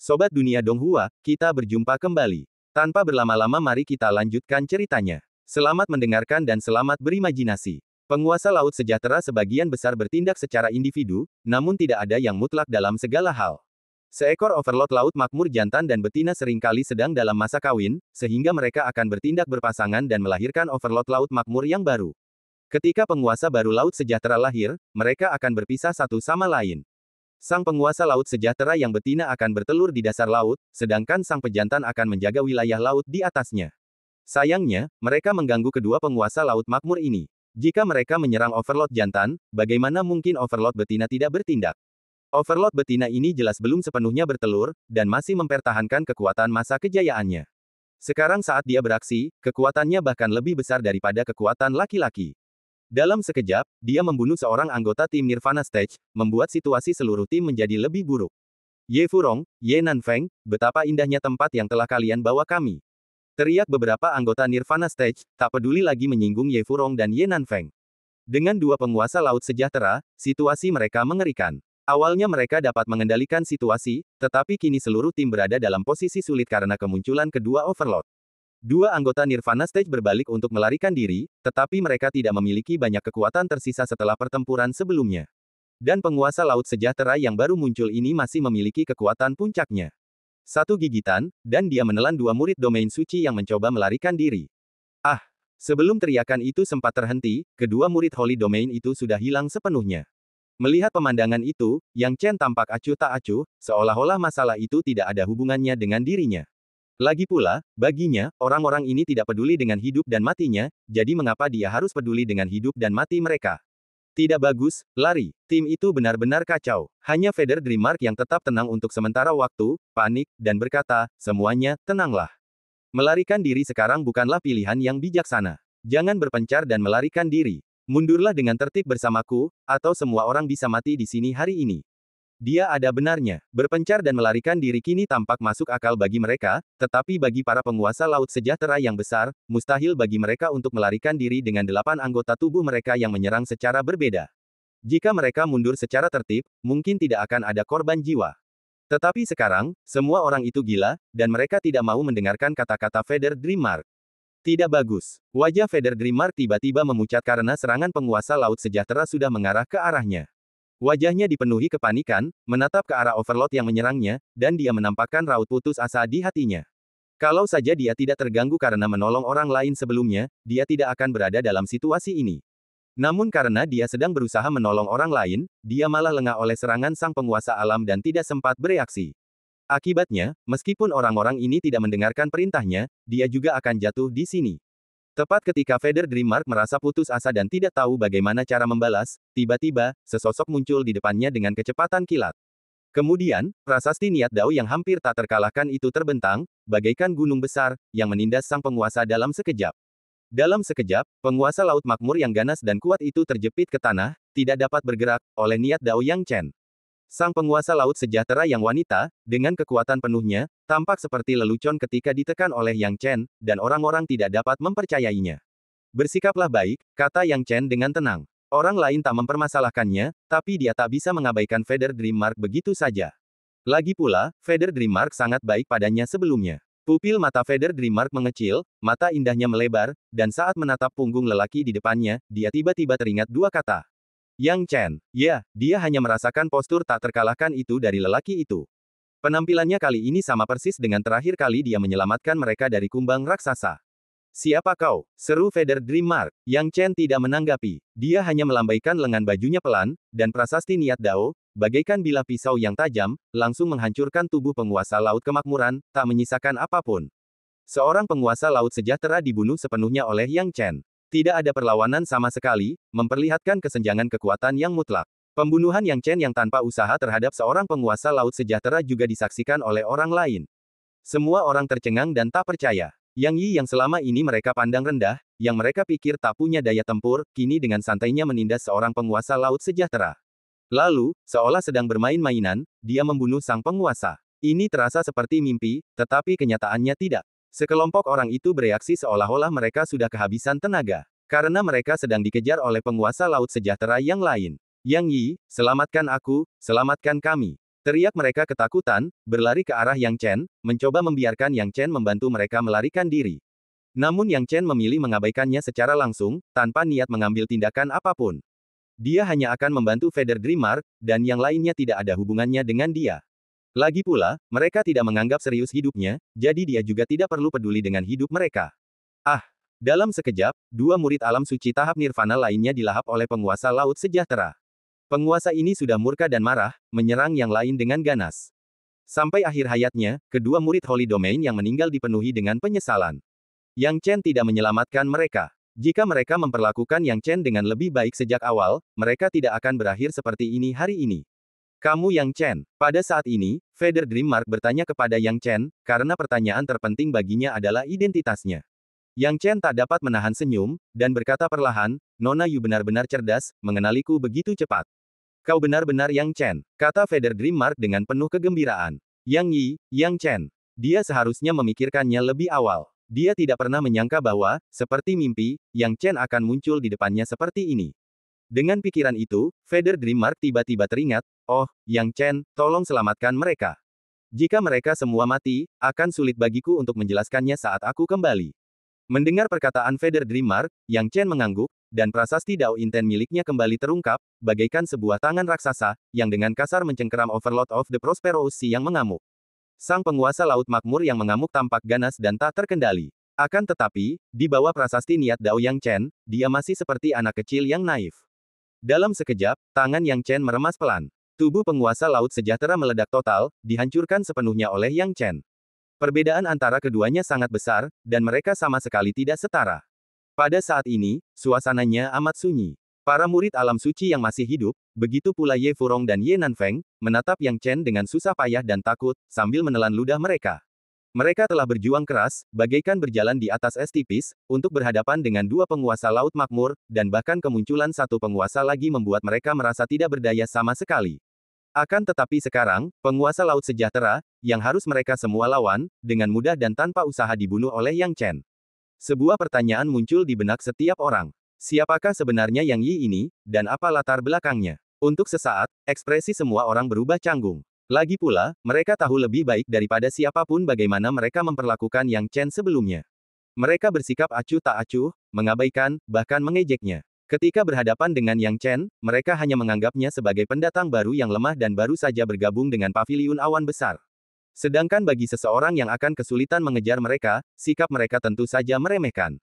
Sobat Dunia Donghua, kita berjumpa kembali. Tanpa berlama-lama mari kita lanjutkan ceritanya. Selamat mendengarkan dan selamat berimajinasi. Penguasa laut sejahtera sebagian besar bertindak secara individu, namun tidak ada yang mutlak dalam segala hal. Seekor overlord laut makmur jantan dan betina seringkali sedang dalam masa kawin, sehingga mereka akan bertindak berpasangan dan melahirkan overlord laut makmur yang baru. Ketika penguasa baru laut sejahtera lahir, mereka akan berpisah satu sama lain. Sang penguasa laut sejahtera yang betina akan bertelur di dasar laut, sedangkan sang pejantan akan menjaga wilayah laut di atasnya. Sayangnya, mereka mengganggu kedua penguasa laut makmur ini. Jika mereka menyerang overlord jantan, bagaimana mungkin overlord betina tidak bertindak? Overlord betina ini jelas belum sepenuhnya bertelur, dan masih mempertahankan kekuatan masa kejayaannya. Sekarang saat dia beraksi, kekuatannya bahkan lebih besar daripada kekuatan laki-laki. Dalam sekejap, dia membunuh seorang anggota tim Nirvana Stage, membuat situasi seluruh tim menjadi lebih buruk. Ye Furong, Ye Nanfeng, betapa indahnya tempat yang telah kalian bawa kami. Teriak beberapa anggota Nirvana Stage, tak peduli lagi menyinggung Ye Furong dan Ye Nanfeng. Dengan dua penguasa laut sejahtera, situasi mereka mengerikan. Awalnya mereka dapat mengendalikan situasi, tetapi kini seluruh tim berada dalam posisi sulit karena kemunculan kedua overlord. Dua anggota Nirvana Stage berbalik untuk melarikan diri, tetapi mereka tidak memiliki banyak kekuatan tersisa setelah pertempuran sebelumnya. Dan penguasa laut sejahtera yang baru muncul ini masih memiliki kekuatan puncaknya. Satu gigitan, dan dia menelan dua murid domain suci yang mencoba melarikan diri. Ah! Sebelum teriakan itu sempat terhenti, kedua murid Holy Domain itu sudah hilang sepenuhnya. Melihat pemandangan itu, Yang Chen tampak acuh tak acuh, seolah-olah masalah itu tidak ada hubungannya dengan dirinya. Lagi pula, baginya, orang-orang ini tidak peduli dengan hidup dan matinya, jadi mengapa dia harus peduli dengan hidup dan mati mereka? Tidak bagus, lari. Tim itu benar-benar kacau. Hanya Feather Dreamark yang tetap tenang untuk sementara waktu, panik, dan berkata, semuanya, tenanglah. Melarikan diri sekarang bukanlah pilihan yang bijaksana. Jangan berpencar dan melarikan diri. Mundurlah dengan tertib bersamaku, atau semua orang bisa mati di sini hari ini. Dia ada benarnya. Berpencar dan melarikan diri kini tampak masuk akal bagi mereka, tetapi bagi para penguasa laut sejahtera yang besar, mustahil bagi mereka untuk melarikan diri dengan 8 anggota tubuh mereka yang menyerang secara berbeda. Jika mereka mundur secara tertib, mungkin tidak akan ada korban jiwa. Tetapi sekarang, semua orang itu gila, dan mereka tidak mau mendengarkan kata-kata Feather Dreamark. Tidak bagus. Wajah Feather Dreamark tiba-tiba memucat karena serangan penguasa laut sejahtera sudah mengarah ke arahnya. Wajahnya dipenuhi kepanikan, menatap ke arah overlord yang menyerangnya, dan dia menampakkan raut putus asa di hatinya. Kalau saja dia tidak terganggu karena menolong orang lain sebelumnya, dia tidak akan berada dalam situasi ini. Namun karena dia sedang berusaha menolong orang lain, dia malah lengah oleh serangan sang penguasa alam dan tidak sempat bereaksi. Akibatnya, meskipun orang-orang ini tidak mendengarkan perintahnya, dia juga akan jatuh di sini. Tepat ketika Feather Dreamark merasa putus asa dan tidak tahu bagaimana cara membalas, tiba-tiba, sesosok muncul di depannya dengan kecepatan kilat. Kemudian, prasasti niat Dao yang hampir tak terkalahkan itu terbentang, bagaikan gunung besar, yang menindas sang penguasa dalam sekejap. Dalam sekejap, penguasa laut makmur yang ganas dan kuat itu terjepit ke tanah, tidak dapat bergerak, oleh niat Dao Yang Chen. Sang penguasa laut sejahtera yang wanita, dengan kekuatan penuhnya, tampak seperti lelucon ketika ditekan oleh Yang Chen, dan orang-orang tidak dapat mempercayainya. Bersikaplah baik, kata Yang Chen dengan tenang. Orang lain tak mempermasalahkannya, tapi dia tak bisa mengabaikan Feather Dreamark begitu saja. Lagi pula, Feather Dreamark sangat baik padanya sebelumnya. Pupil mata Feather Dreamark mengecil, mata indahnya melebar, dan saat menatap punggung lelaki di depannya, dia tiba-tiba teringat dua kata. Yang Chen. Ya, dia hanya merasakan postur tak terkalahkan itu dari lelaki itu. Penampilannya kali ini sama persis dengan terakhir kali dia menyelamatkan mereka dari kumbang raksasa. Siapa kau? Seru Feather Dreamark. Yang Chen tidak menanggapi. Dia hanya melambaikan lengan bajunya pelan, dan prasasti niat Dao, bagaikan bilah pisau yang tajam, langsung menghancurkan tubuh penguasa laut kemakmuran, tak menyisakan apapun. Seorang penguasa laut sejahtera dibunuh sepenuhnya oleh Yang Chen. Tidak ada perlawanan sama sekali, memperlihatkan kesenjangan kekuatan yang mutlak. Pembunuhan Yang Chen yang tanpa usaha terhadap seorang penguasa laut sejahtera juga disaksikan oleh orang lain. Semua orang tercengang dan tak percaya. Yang Yi yang selama ini mereka pandang rendah, yang mereka pikir tak punya daya tempur, kini dengan santainya menindas seorang penguasa laut sejahtera. Lalu, seolah sedang bermain-mainan, dia membunuh sang penguasa. Ini terasa seperti mimpi, tetapi kenyataannya tidak. Sekelompok orang itu bereaksi seolah-olah mereka sudah kehabisan tenaga. Karena mereka sedang dikejar oleh penguasa laut sejahtera yang lain. Yang Yi, selamatkan aku, selamatkan kami. Teriak mereka ketakutan, berlari ke arah Yang Chen, mencoba membiarkan Yang Chen membantu mereka melarikan diri. Namun Yang Chen memilih mengabaikannya secara langsung, tanpa niat mengambil tindakan apapun. Dia hanya akan membantu Feather Dream Mark, dan yang lainnya tidak ada hubungannya dengan dia. Lagi pula, mereka tidak menganggap serius hidupnya, jadi dia juga tidak perlu peduli dengan hidup mereka. Ah! Dalam sekejap, dua murid alam suci tahap nirvana lainnya dilahap oleh penguasa Laut Sejahtera. Penguasa ini sudah murka dan marah, menyerang yang lain dengan ganas. Sampai akhir hayatnya, kedua murid Holy Domain yang meninggal dipenuhi dengan penyesalan. Yang Chen tidak menyelamatkan mereka. Jika mereka memperlakukan Yang Chen dengan lebih baik sejak awal, mereka tidak akan berakhir seperti ini hari ini. Kamu Yang Chen. Pada saat ini, Feather Dream Mark bertanya kepada Yang Chen, karena pertanyaan terpenting baginya adalah identitasnya. Yang Chen tak dapat menahan senyum, dan berkata perlahan, Nona Yu benar-benar cerdas, mengenaliku begitu cepat. Kau benar-benar Yang Chen, kata Feather Dream Mark dengan penuh kegembiraan. Yang Yi, Yang Chen. Dia seharusnya memikirkannya lebih awal. Dia tidak pernah menyangka bahwa, seperti mimpi, Yang Chen akan muncul di depannya seperti ini. Dengan pikiran itu, Feather Dream Mark tiba-tiba teringat, oh, Yang Chen, tolong selamatkan mereka. Jika mereka semua mati, akan sulit bagiku untuk menjelaskannya saat aku kembali. Mendengar perkataan Feather Dream Mark, Yang Chen mengangguk, dan prasasti Dao Inten miliknya kembali terungkap, bagaikan sebuah tangan raksasa, yang dengan kasar mencengkeram Overlord of the Prosperous Sea yang mengamuk. Sang penguasa Laut Makmur yang mengamuk tampak ganas dan tak terkendali. Akan tetapi, di bawah prasasti niat Dao Yang Chen, dia masih seperti anak kecil yang naif. Dalam sekejap, tangan Yang Chen meremas pelan. Tubuh penguasa Laut Sejahtera meledak total, dihancurkan sepenuhnya oleh Yang Chen. Perbedaan antara keduanya sangat besar, dan mereka sama sekali tidak setara. Pada saat ini, suasananya amat sunyi. Para murid alam suci yang masih hidup, begitu pula Ye Furong dan Ye Nanfeng, menatap Yang Chen dengan susah payah dan takut, sambil menelan ludah mereka. Mereka telah berjuang keras, bagaikan berjalan di atas es tipis, untuk berhadapan dengan dua penguasa Laut Makmur, dan bahkan kemunculan satu penguasa lagi membuat mereka merasa tidak berdaya sama sekali. Akan tetapi sekarang, penguasa Laut Sejahtera, yang harus mereka semua lawan, dengan mudah dan tanpa usaha dibunuh oleh Yang Chen. Sebuah pertanyaan muncul di benak setiap orang. Siapakah sebenarnya Yang Yi ini, dan apa latar belakangnya? Untuk sesaat, ekspresi semua orang berubah canggung. Lagi pula, mereka tahu lebih baik daripada siapapun bagaimana mereka memperlakukan Yang Chen sebelumnya. Mereka bersikap acuh tak acuh, mengabaikan, bahkan mengejeknya. Ketika berhadapan dengan Yang Chen, mereka hanya menganggapnya sebagai pendatang baru yang lemah dan baru saja bergabung dengan paviliun awan besar. Sedangkan bagi seseorang yang akan kesulitan mengejar mereka, sikap mereka tentu saja meremehkan.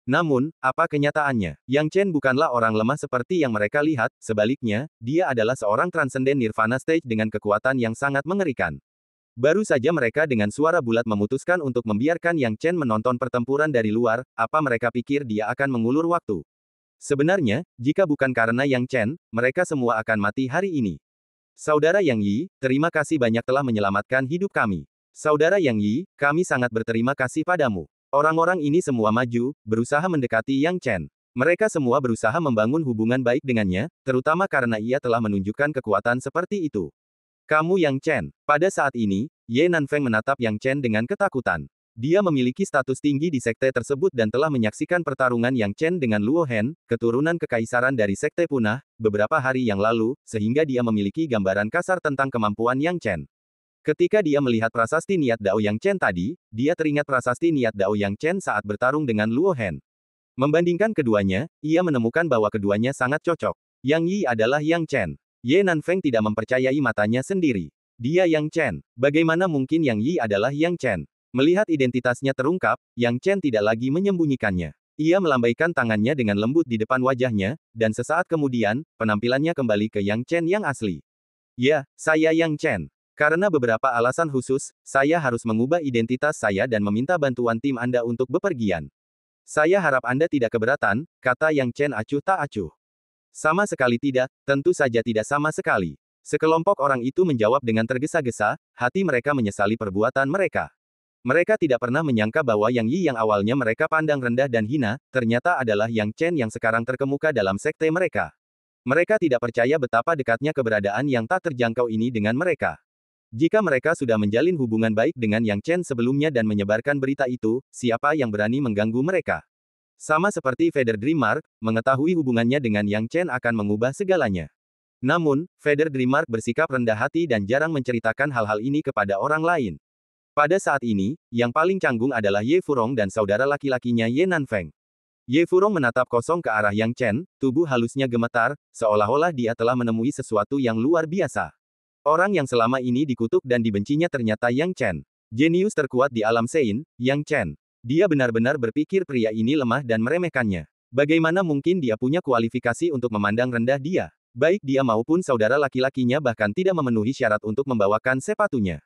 Namun, apa kenyataannya? Yang Chen bukanlah orang lemah seperti yang mereka lihat, sebaliknya, dia adalah seorang transenden Nirvana Stage dengan kekuatan yang sangat mengerikan. Baru saja mereka dengan suara bulat memutuskan untuk membiarkan Yang Chen menonton pertempuran dari luar, apa mereka pikir dia akan mengulur waktu? Sebenarnya, jika bukan karena Yang Chen, mereka semua akan mati hari ini. Saudara Yang Yi, terima kasih banyak telah menyelamatkan hidup kami. Saudara Yang Yi, kami sangat berterima kasih padamu. Orang-orang ini semua maju, berusaha mendekati Yang Chen. Mereka semua berusaha membangun hubungan baik dengannya, terutama karena ia telah menunjukkan kekuatan seperti itu. Kamu Yang Chen. Pada saat ini, Ye Nanfeng menatap Yang Chen dengan ketakutan. Dia memiliki status tinggi di sekte tersebut dan telah menyaksikan pertarungan Yang Chen dengan Luo Hen, keturunan kekaisaran dari sekte punah, beberapa hari yang lalu, sehingga dia memiliki gambaran kasar tentang kemampuan Yang Chen. Ketika dia melihat prasasti niat Dao Yang Chen tadi, dia teringat prasasti niat Dao Yang Chen saat bertarung dengan Luo Hen. Membandingkan keduanya, ia menemukan bahwa keduanya sangat cocok. Yang Yi adalah Yang Chen. Ye Nanfeng tidak mempercayai matanya sendiri. Dia Yang Chen. Bagaimana mungkin Yang Yi adalah Yang Chen? Melihat identitasnya terungkap, Yang Chen tidak lagi menyembunyikannya. Ia melambaikan tangannya dengan lembut di depan wajahnya, dan sesaat kemudian, penampilannya kembali ke Yang Chen yang asli. Ya, saya Yang Chen. Karena beberapa alasan khusus, saya harus mengubah identitas saya dan meminta bantuan tim Anda untuk bepergian. Saya harap Anda tidak keberatan, kata Yang Chen acuh tak acuh. Sama sekali tidak, tentu saja tidak sama sekali. Sekelompok orang itu menjawab dengan tergesa-gesa, hati mereka menyesali perbuatan mereka. Mereka tidak pernah menyangka bahwa Yang Yi yang awalnya mereka pandang rendah dan hina, ternyata adalah Yang Chen yang sekarang terkemuka dalam sekte mereka. Mereka tidak percaya betapa dekatnya keberadaan yang tak terjangkau ini dengan mereka. Jika mereka sudah menjalin hubungan baik dengan Yang Chen sebelumnya dan menyebarkan berita itu, siapa yang berani mengganggu mereka? Sama seperti Feather Dream Mark, mengetahui hubungannya dengan Yang Chen akan mengubah segalanya. Namun, Feather Dreamark bersikap rendah hati dan jarang menceritakan hal-hal ini kepada orang lain. Pada saat ini, yang paling canggung adalah Ye Furong dan saudara laki-lakinya Ye Nanfeng. Ye Furong menatap kosong ke arah Yang Chen, tubuh halusnya gemetar, seolah-olah dia telah menemui sesuatu yang luar biasa. Orang yang selama ini dikutuk dan dibencinya ternyata Yang Chen. Jenius terkuat di alam Sein, Yang Chen. Dia benar-benar berpikir pria ini lemah dan meremehkannya. Bagaimana mungkin dia punya kualifikasi untuk memandang rendah dia? Baik dia maupun saudara laki-lakinya bahkan tidak memenuhi syarat untuk membawakan sepatunya.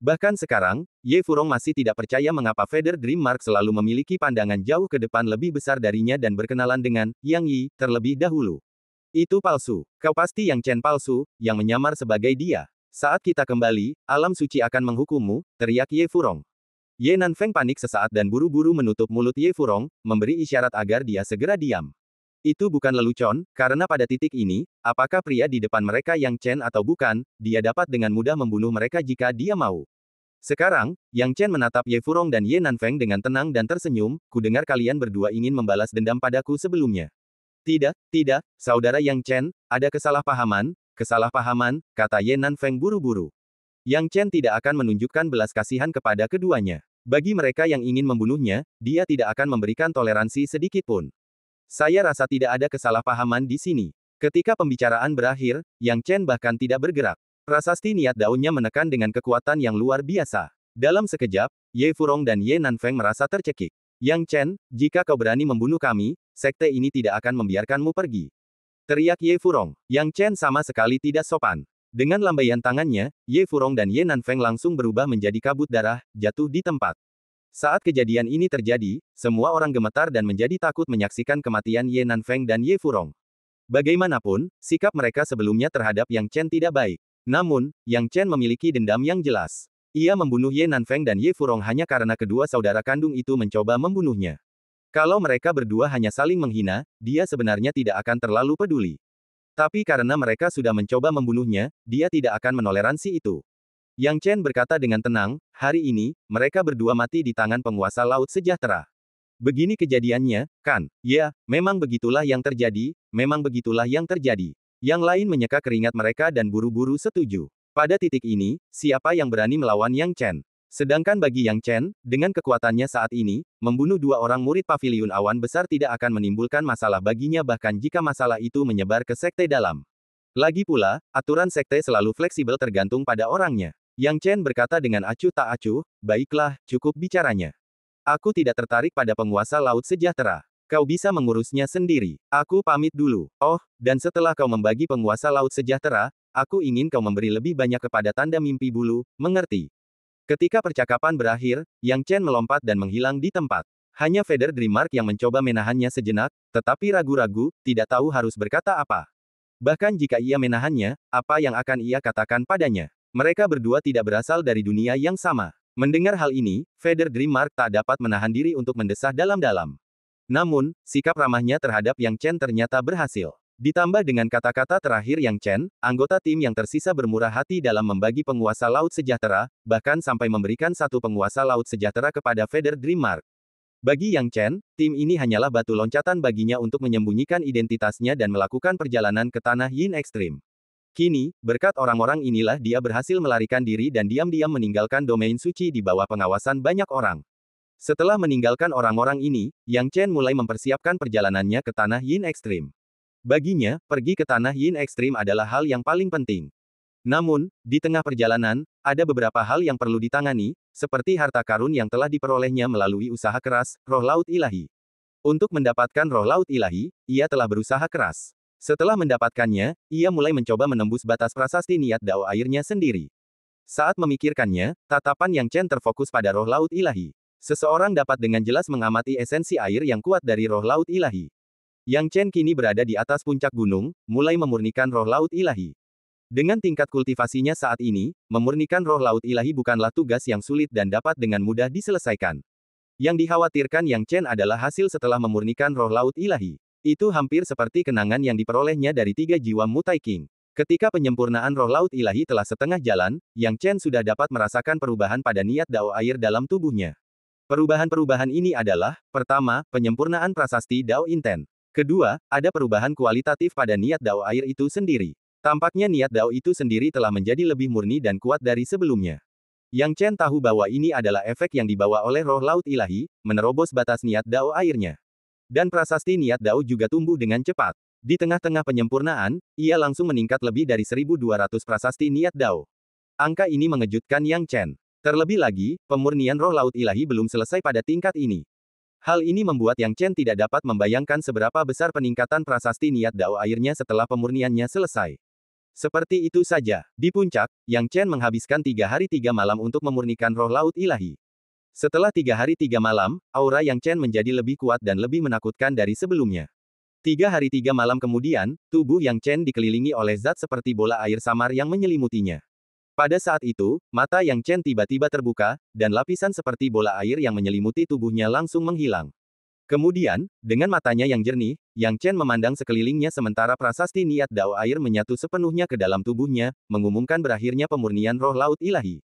Bahkan sekarang, Ye Furong masih tidak percaya mengapa Feather Dreamark selalu memiliki pandangan jauh ke depan lebih besar darinya dan berkenalan dengan Yang Yi terlebih dahulu. Itu palsu. Kau pasti Yang Chen palsu, yang menyamar sebagai dia. Saat kita kembali, alam suci akan menghukummu, teriak Ye Furong. Ye Nanfeng panik sesaat dan buru-buru menutup mulut Ye Furong, memberi isyarat agar dia segera diam. Itu bukan lelucon, karena pada titik ini, apakah pria di depan mereka Yang Chen atau bukan, dia dapat dengan mudah membunuh mereka jika dia mau. Sekarang, Yang Chen menatap Ye Furong dan Ye Nanfeng dengan tenang dan tersenyum, kudengar kalian berdua ingin membalas dendam padaku sebelumnya. Tidak, tidak, saudara Yang Chen, ada kesalahpahaman, kata Ye Nanfeng buru-buru. Yang Chen tidak akan menunjukkan belas kasihan kepada keduanya. Bagi mereka yang ingin membunuhnya, dia tidak akan memberikan toleransi sedikit pun. Saya rasa tidak ada kesalahpahaman di sini. Ketika pembicaraan berakhir, Yang Chen bahkan tidak bergerak. Prasasti niat daunnya menekan dengan kekuatan yang luar biasa. Dalam sekejap, Ye Furong dan Ye Nanfeng merasa tercekik. Yang Chen, jika kau berani membunuh kami, sekte ini tidak akan membiarkanmu pergi. Teriak Ye Furong. Yang Chen sama sekali tidak sopan. Dengan lambaian tangannya, Ye Furong dan Ye Nanfeng langsung berubah menjadi kabut darah, jatuh di tempat. Saat kejadian ini terjadi, semua orang gemetar dan menjadi takut menyaksikan kematian Ye Nanfeng dan Ye Furong. Bagaimanapun, sikap mereka sebelumnya terhadap Yang Chen tidak baik. Namun, Yang Chen memiliki dendam yang jelas. Ia membunuh Ye Nanfeng dan Ye Furong hanya karena kedua saudara kandung itu mencoba membunuhnya. Kalau mereka berdua hanya saling menghina, dia sebenarnya tidak akan terlalu peduli. Tapi karena mereka sudah mencoba membunuhnya, dia tidak akan menoleransi itu. Yang Chen berkata dengan tenang, hari ini, mereka berdua mati di tangan penguasa Laut Sejahtera. Begini kejadiannya, kan? Ya, memang begitulah yang terjadi, memang begitulah yang terjadi. Yang lain menyeka keringat mereka dan buru-buru setuju. Pada titik ini, siapa yang berani melawan Yang Chen? Sedangkan bagi Yang Chen, dengan kekuatannya saat ini, membunuh dua orang murid Paviliun Awan Besar tidak akan menimbulkan masalah baginya bahkan jika masalah itu menyebar ke sekte dalam. Lagi pula, aturan sekte selalu fleksibel tergantung pada orangnya. Yang Chen berkata dengan acuh tak acuh, baiklah, cukup bicaranya. Aku tidak tertarik pada penguasa Laut Sejahtera. Kau bisa mengurusnya sendiri. Aku pamit dulu. Oh, dan setelah kau membagi penguasa Laut Sejahtera, aku ingin kau memberi lebih banyak kepada tanda mimpi bulu, mengerti? Ketika percakapan berakhir, Yang Chen melompat dan menghilang di tempat. Hanya Feather Dreamark yang mencoba menahannya sejenak, tetapi ragu-ragu, tidak tahu harus berkata apa. Bahkan jika ia menahannya, apa yang akan ia katakan padanya? Mereka berdua tidak berasal dari dunia yang sama. Mendengar hal ini, Feather Dreamark tak dapat menahan diri untuk mendesah dalam-dalam. Namun, sikap ramahnya terhadap Yang Chen ternyata berhasil. Ditambah dengan kata-kata terakhir Yang Chen, anggota tim yang tersisa bermurah hati dalam membagi penguasa Laut Sejahtera, bahkan sampai memberikan satu penguasa Laut Sejahtera kepada Feather Dreamark. Bagi Yang Chen, tim ini hanyalah batu loncatan baginya untuk menyembunyikan identitasnya dan melakukan perjalanan ke tanah Yin ekstrim. Kini, berkat orang-orang inilah dia berhasil melarikan diri dan diam-diam meninggalkan domain suci di bawah pengawasan banyak orang. Setelah meninggalkan orang-orang ini, Yang Chen mulai mempersiapkan perjalanannya ke tanah Yin ekstrim. Baginya, pergi ke tanah Yin ekstrim adalah hal yang paling penting. Namun, di tengah perjalanan, ada beberapa hal yang perlu ditangani, seperti harta karun yang telah diperolehnya melalui usaha keras, roh laut ilahi. Untuk mendapatkan roh laut ilahi, ia telah berusaha keras. Setelah mendapatkannya, ia mulai mencoba menembus batas prasasti niat dao airnya sendiri. Saat memikirkannya, tatapan Yang Chen terfokus pada roh laut ilahi. Seseorang dapat dengan jelas mengamati esensi air yang kuat dari roh laut ilahi. Yang Chen kini berada di atas puncak gunung, mulai memurnikan roh laut ilahi. Dengan tingkat kultivasinya saat ini, memurnikan roh laut ilahi bukanlah tugas yang sulit dan dapat dengan mudah diselesaikan. Yang dikhawatirkan Yang Chen adalah hasil setelah memurnikan roh laut ilahi. Itu hampir seperti kenangan yang diperolehnya dari 3 jiwa Mutai King. Ketika penyempurnaan roh laut ilahi telah setengah jalan, Yang Chen sudah dapat merasakan perubahan pada niat dao air dalam tubuhnya. Perubahan-perubahan ini adalah, pertama, penyempurnaan prasasti dao inten. Kedua, ada perubahan kualitatif pada niat dao air itu sendiri. Tampaknya niat Dao itu sendiri telah menjadi lebih murni dan kuat dari sebelumnya. Yang Chen tahu bahwa ini adalah efek yang dibawa oleh roh laut ilahi, menerobos batas niat Dao airnya. Dan prasasti niat Dao juga tumbuh dengan cepat. Di tengah-tengah penyempurnaan, ia langsung meningkat lebih dari 1.200 prasasti niat Dao. Angka ini mengejutkan Yang Chen. Terlebih lagi, pemurnian roh laut ilahi belum selesai pada tingkat ini. Hal ini membuat Yang Chen tidak dapat membayangkan seberapa besar peningkatan prasasti niat Dao airnya setelah pemurniannya selesai. Seperti itu saja, di puncak, Yang Chen menghabiskan 3 hari 3 malam untuk memurnikan roh laut ilahi. Setelah 3 hari 3 malam, aura Yang Chen menjadi lebih kuat dan lebih menakutkan dari sebelumnya. 3 hari 3 malam kemudian, tubuh Yang Chen dikelilingi oleh zat seperti bola air samar yang menyelimutinya. Pada saat itu, mata Yang Chen tiba-tiba terbuka, dan lapisan seperti bola air yang menyelimuti tubuhnya langsung menghilang. Kemudian, dengan matanya yang jernih, Yang Chen memandang sekelilingnya sementara prasasti niat Dao air menyatu sepenuhnya ke dalam tubuhnya, mengumumkan berakhirnya pemurnian roh laut ilahi.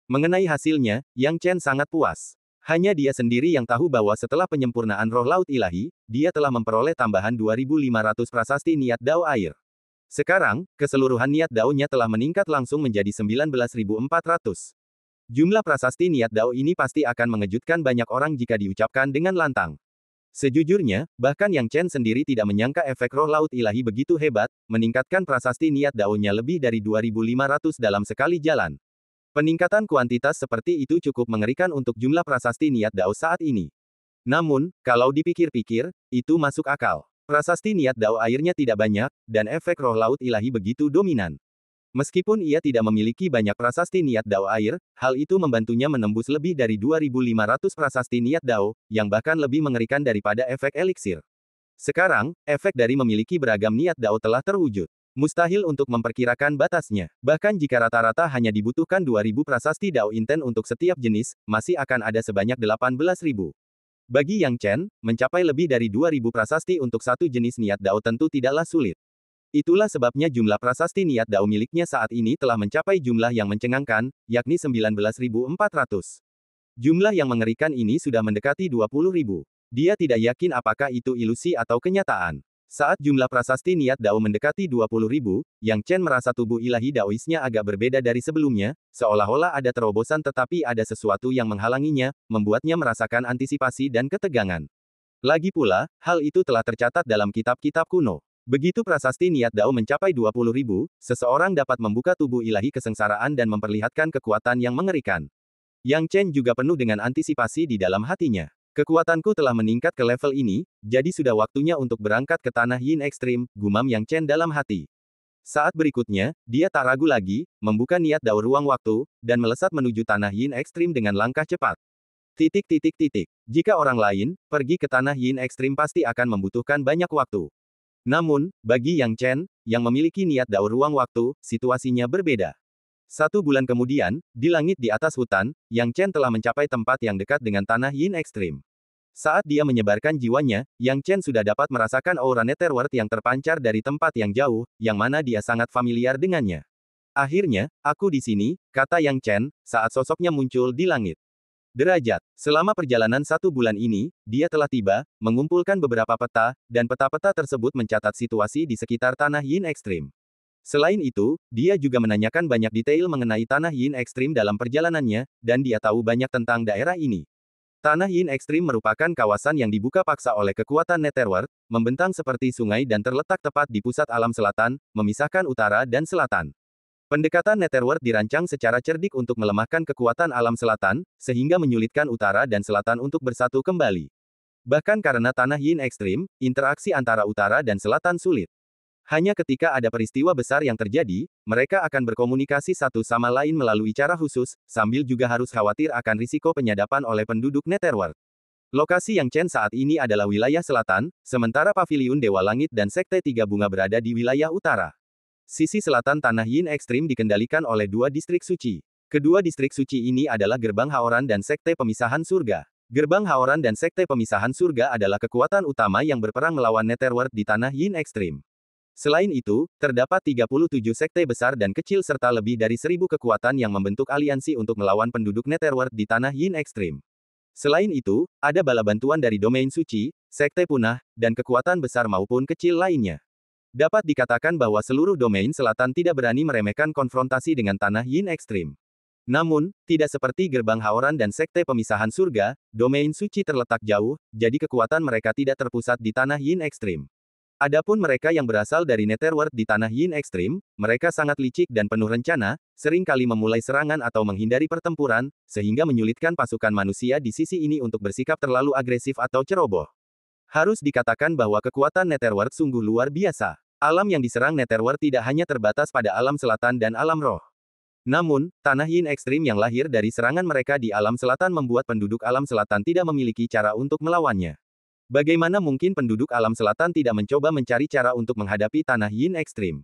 Mengenai hasilnya, Yang Chen sangat puas. Hanya dia sendiri yang tahu bahwa setelah penyempurnaan roh laut ilahi, dia telah memperoleh tambahan 2.500 prasasti niat Dao air. Sekarang, keseluruhan niat Dao-nya telah meningkat langsung menjadi 19.400. Jumlah prasasti niat Dao ini pasti akan mengejutkan banyak orang jika diucapkan dengan lantang. Sejujurnya, bahkan Yang Chen sendiri tidak menyangka efek roh laut ilahi begitu hebat, meningkatkan prasasti niat Dao-nya lebih dari 2.500 dalam sekali jalan. Peningkatan kuantitas seperti itu cukup mengerikan untuk jumlah prasasti niat Dao saat ini. Namun, kalau dipikir-pikir, itu masuk akal. Prasasti niat Dao airnya tidak banyak, dan efek roh laut ilahi begitu dominan. Meskipun ia tidak memiliki banyak prasasti niat Dao air, hal itu membantunya menembus lebih dari 2.500 prasasti niat Dao, yang bahkan lebih mengerikan daripada efek eliksir. Sekarang, efek dari memiliki beragam niat Dao telah terwujud. Mustahil untuk memperkirakan batasnya. Bahkan jika rata-rata hanya dibutuhkan 2.000 prasasti Dao Inten untuk setiap jenis, masih akan ada sebanyak 18.000. Bagi Yang Chen, mencapai lebih dari 2.000 prasasti untuk satu jenis niat Dao tentu tidaklah sulit. Itulah sebabnya jumlah prasasti niat Dao miliknya saat ini telah mencapai jumlah yang mencengangkan, yakni 19.400. Jumlah yang mengerikan ini sudah mendekati 20.000. Dia tidak yakin apakah itu ilusi atau kenyataan. Saat jumlah prasasti niat Dao mendekati 20.000, Yang Chen merasa tubuh ilahi Daoisnya agak berbeda dari sebelumnya, seolah-olah ada terobosan tetapi ada sesuatu yang menghalanginya, membuatnya merasakan antisipasi dan ketegangan. Lagi pula, hal itu telah tercatat dalam kitab-kitab kuno. Begitu prasasti niat Dao mencapai 20.000, seseorang dapat membuka tubuh ilahi kesengsaraan dan memperlihatkan kekuatan yang mengerikan. Yang Chen juga penuh dengan antisipasi di dalam hatinya. Kekuatanku telah meningkat ke level ini, jadi sudah waktunya untuk berangkat ke tanah Yin ekstrim, gumam Yang Chen dalam hati. Saat berikutnya, dia tak ragu lagi, membuka niat Dao ruang waktu, dan melesat menuju tanah Yin ekstrim dengan langkah cepat. Jika orang lain, pergi ke tanah Yin ekstrim pasti akan membutuhkan banyak waktu. Namun, bagi Yang Chen, yang memiliki niat Dao ruang waktu, situasinya berbeda. 1 bulan kemudian, di langit di atas hutan, Yang Chen telah mencapai tempat yang dekat dengan tanah Yin ekstrim. Saat dia menyebarkan jiwanya, Yang Chen sudah dapat merasakan aura Netherworld yang terpancar dari tempat yang jauh, yang mana dia sangat familiar dengannya. Akhirnya, aku di sini, kata Yang Chen, saat sosoknya muncul di langit. Derajat. Selama perjalanan 1 bulan ini, dia telah tiba, mengumpulkan beberapa peta, dan peta-peta tersebut mencatat situasi di sekitar tanah Yin ekstrim. Selain itu, dia juga menanyakan banyak detail mengenai tanah Yin ekstrim dalam perjalanannya, dan dia tahu banyak tentang daerah ini. Tanah Yin ekstrim merupakan kawasan yang dibuka paksa oleh kekuatan Netherworld, membentang seperti sungai dan terletak tepat di pusat alam selatan, memisahkan utara dan selatan. Pendekatan Netherworld dirancang secara cerdik untuk melemahkan kekuatan alam selatan, sehingga menyulitkan utara dan selatan untuk bersatu kembali. Bahkan karena tanah Yin ekstrim, interaksi antara utara dan selatan sulit. Hanya ketika ada peristiwa besar yang terjadi, mereka akan berkomunikasi satu sama lain melalui cara khusus, sambil juga harus khawatir akan risiko penyadapan oleh penduduk Netherworld. Lokasi Yang Chen saat ini adalah wilayah selatan, sementara Paviliun Dewa Langit dan Sekte Tiga Bunga berada di wilayah utara. Sisi selatan tanah Yin ekstrim dikendalikan oleh 2 distrik suci. Kedua distrik suci ini adalah Gerbang Haoran dan Sekte Pemisahan Surga. Gerbang Haoran dan Sekte Pemisahan Surga adalah kekuatan utama yang berperang melawan Netherworld di tanah Yin ekstrim. Selain itu, terdapat 37 sekte besar dan kecil serta lebih dari 1.000 kekuatan yang membentuk aliansi untuk melawan penduduk Netherworld di tanah Yin ekstrim. Selain itu, ada bala bantuan dari domain suci, sekte punah, dan kekuatan besar maupun kecil lainnya. Dapat dikatakan bahwa seluruh domain selatan tidak berani meremehkan konfrontasi dengan tanah Yin ekstrim. Namun, tidak seperti gerbang Haoran dan sekte pemisahan surga, domain suci terletak jauh, jadi kekuatan mereka tidak terpusat di tanah Yin ekstrim. Adapun mereka yang berasal dari Netherworld di tanah Yin ekstrim, mereka sangat licik dan penuh rencana, sering kali memulai serangan atau menghindari pertempuran, sehingga menyulitkan pasukan manusia di sisi ini untuk bersikap terlalu agresif atau ceroboh. Harus dikatakan bahwa kekuatan Netherworld sungguh luar biasa. Alam yang diserang Netherworld tidak hanya terbatas pada alam selatan dan alam roh. Namun, tanah Yin ekstrim yang lahir dari serangan mereka di alam selatan membuat penduduk alam selatan tidak memiliki cara untuk melawannya. Bagaimana mungkin penduduk alam selatan tidak mencoba mencari cara untuk menghadapi tanah Yin ekstrim?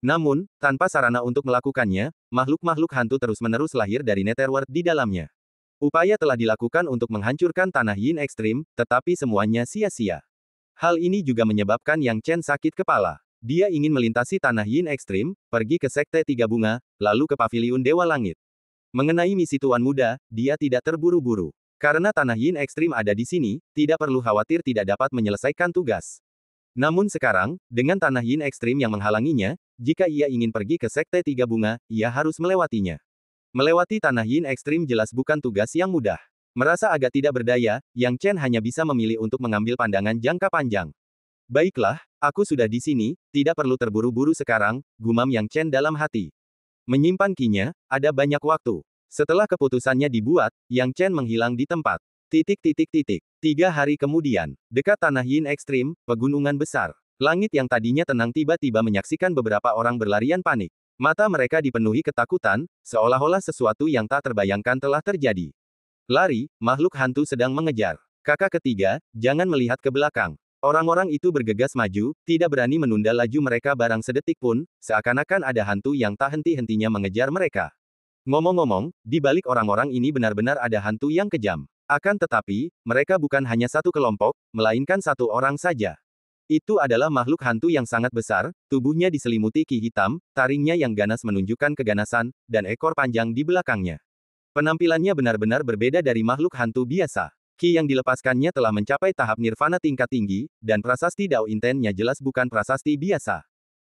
Namun, tanpa sarana untuk melakukannya, makhluk-makhluk hantu terus-menerus lahir dari Netherworld di dalamnya. Upaya telah dilakukan untuk menghancurkan tanah Yin ekstrim, tetapi semuanya sia-sia. Hal ini juga menyebabkan Yang Chen sakit kepala. Dia ingin melintasi tanah Yin ekstrim, pergi ke Sekte Tiga Bunga, lalu ke Paviliun Dewa Langit. Mengenai misi Tuan Muda, dia tidak terburu-buru. Karena tanah Yin ekstrim ada di sini, tidak perlu khawatir tidak dapat menyelesaikan tugas. Namun sekarang, dengan tanah Yin ekstrim yang menghalanginya, jika ia ingin pergi ke Sekte Tiga Bunga, ia harus melewatinya. Melewati tanah Yin ekstrim jelas bukan tugas yang mudah. Merasa agak tidak berdaya, Yang Chen hanya bisa memilih untuk mengambil pandangan jangka panjang. Baiklah, aku sudah di sini, tidak perlu terburu-buru sekarang, gumam Yang Chen dalam hati. Menyimpan kinya, ada banyak waktu. Setelah keputusannya dibuat, Yang Chen menghilang di tempat. 3 hari kemudian, dekat tanah Yin ekstrim, pegunungan besar. Langit yang tadinya tenang tiba-tiba menyaksikan beberapa orang berlarian panik. Mata mereka dipenuhi ketakutan, seolah-olah sesuatu yang tak terbayangkan telah terjadi. Lari, makhluk hantu sedang mengejar. Kakak ketiga, jangan melihat ke belakang. Orang-orang itu bergegas maju, tidak berani menunda laju mereka barang sedetik pun, seakan-akan ada hantu yang tak henti-hentinya mengejar mereka. Ngomong-ngomong, di balik orang-orang ini benar-benar ada hantu yang kejam. Akan tetapi, mereka bukan hanya satu kelompok, melainkan satu orang saja. Itu adalah makhluk hantu yang sangat besar, tubuhnya diselimuti ki hitam, taringnya yang ganas menunjukkan keganasan, dan ekor panjang di belakangnya. Penampilannya benar-benar berbeda dari makhluk hantu biasa. Ki yang dilepaskannya telah mencapai tahap nirvana tingkat tinggi, dan prasasti Dao Intennya jelas bukan prasasti biasa.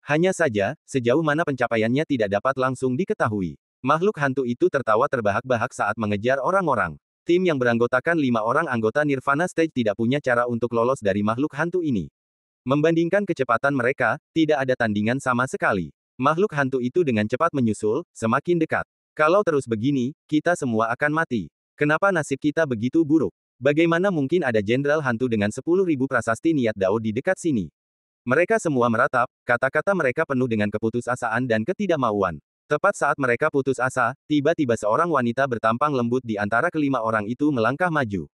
Hanya saja, sejauh mana pencapaiannya tidak dapat langsung diketahui. Makhluk hantu itu tertawa terbahak-bahak saat mengejar orang-orang. Tim yang beranggotakan 5 orang anggota Nirvana Stage tidak punya cara untuk lolos dari makhluk hantu ini. Membandingkan kecepatan mereka, tidak ada tandingan sama sekali. Makhluk hantu itu dengan cepat menyusul, semakin dekat. Kalau terus begini, kita semua akan mati. Kenapa nasib kita begitu buruk? Bagaimana mungkin ada jenderal hantu dengan 10.000 prasasti niat Dao di dekat sini? Mereka semua meratap, kata-kata mereka penuh dengan keputusasaan dan ketidakmauan. Tepat saat mereka putus asa, tiba-tiba seorang wanita bertampang lembut di antara kelima orang itu melangkah maju.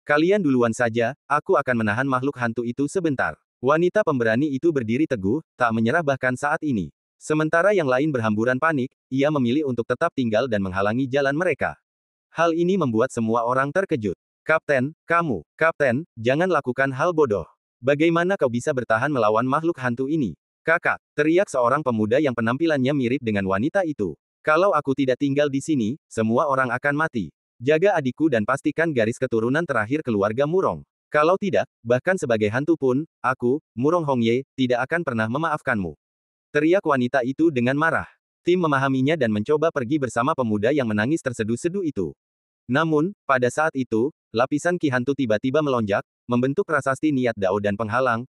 Kalian duluan saja, aku akan menahan makhluk hantu itu sebentar. Wanita pemberani itu berdiri teguh, tak menyerah bahkan saat ini. Sementara yang lain berhamburan panik, ia memilih untuk tetap tinggal dan menghalangi jalan mereka. Hal ini membuat semua orang terkejut. Kapten, jangan lakukan hal bodoh. Bagaimana kau bisa bertahan melawan makhluk hantu ini? Kakak, teriak seorang pemuda yang penampilannya mirip dengan wanita itu. Kalau aku tidak tinggal di sini, semua orang akan mati. Jaga adikku dan pastikan garis keturunan terakhir keluarga Murong. Kalau tidak, bahkan sebagai hantu pun, aku, Murong Hongye, tidak akan pernah memaafkanmu. Teriak wanita itu dengan marah. Tim memahaminya dan mencoba pergi bersama pemuda yang menangis terseduh-seduh itu. Namun, pada saat itu, lapisan ki hantu tiba-tiba melonjak, membentuk prasasti niat Dao dan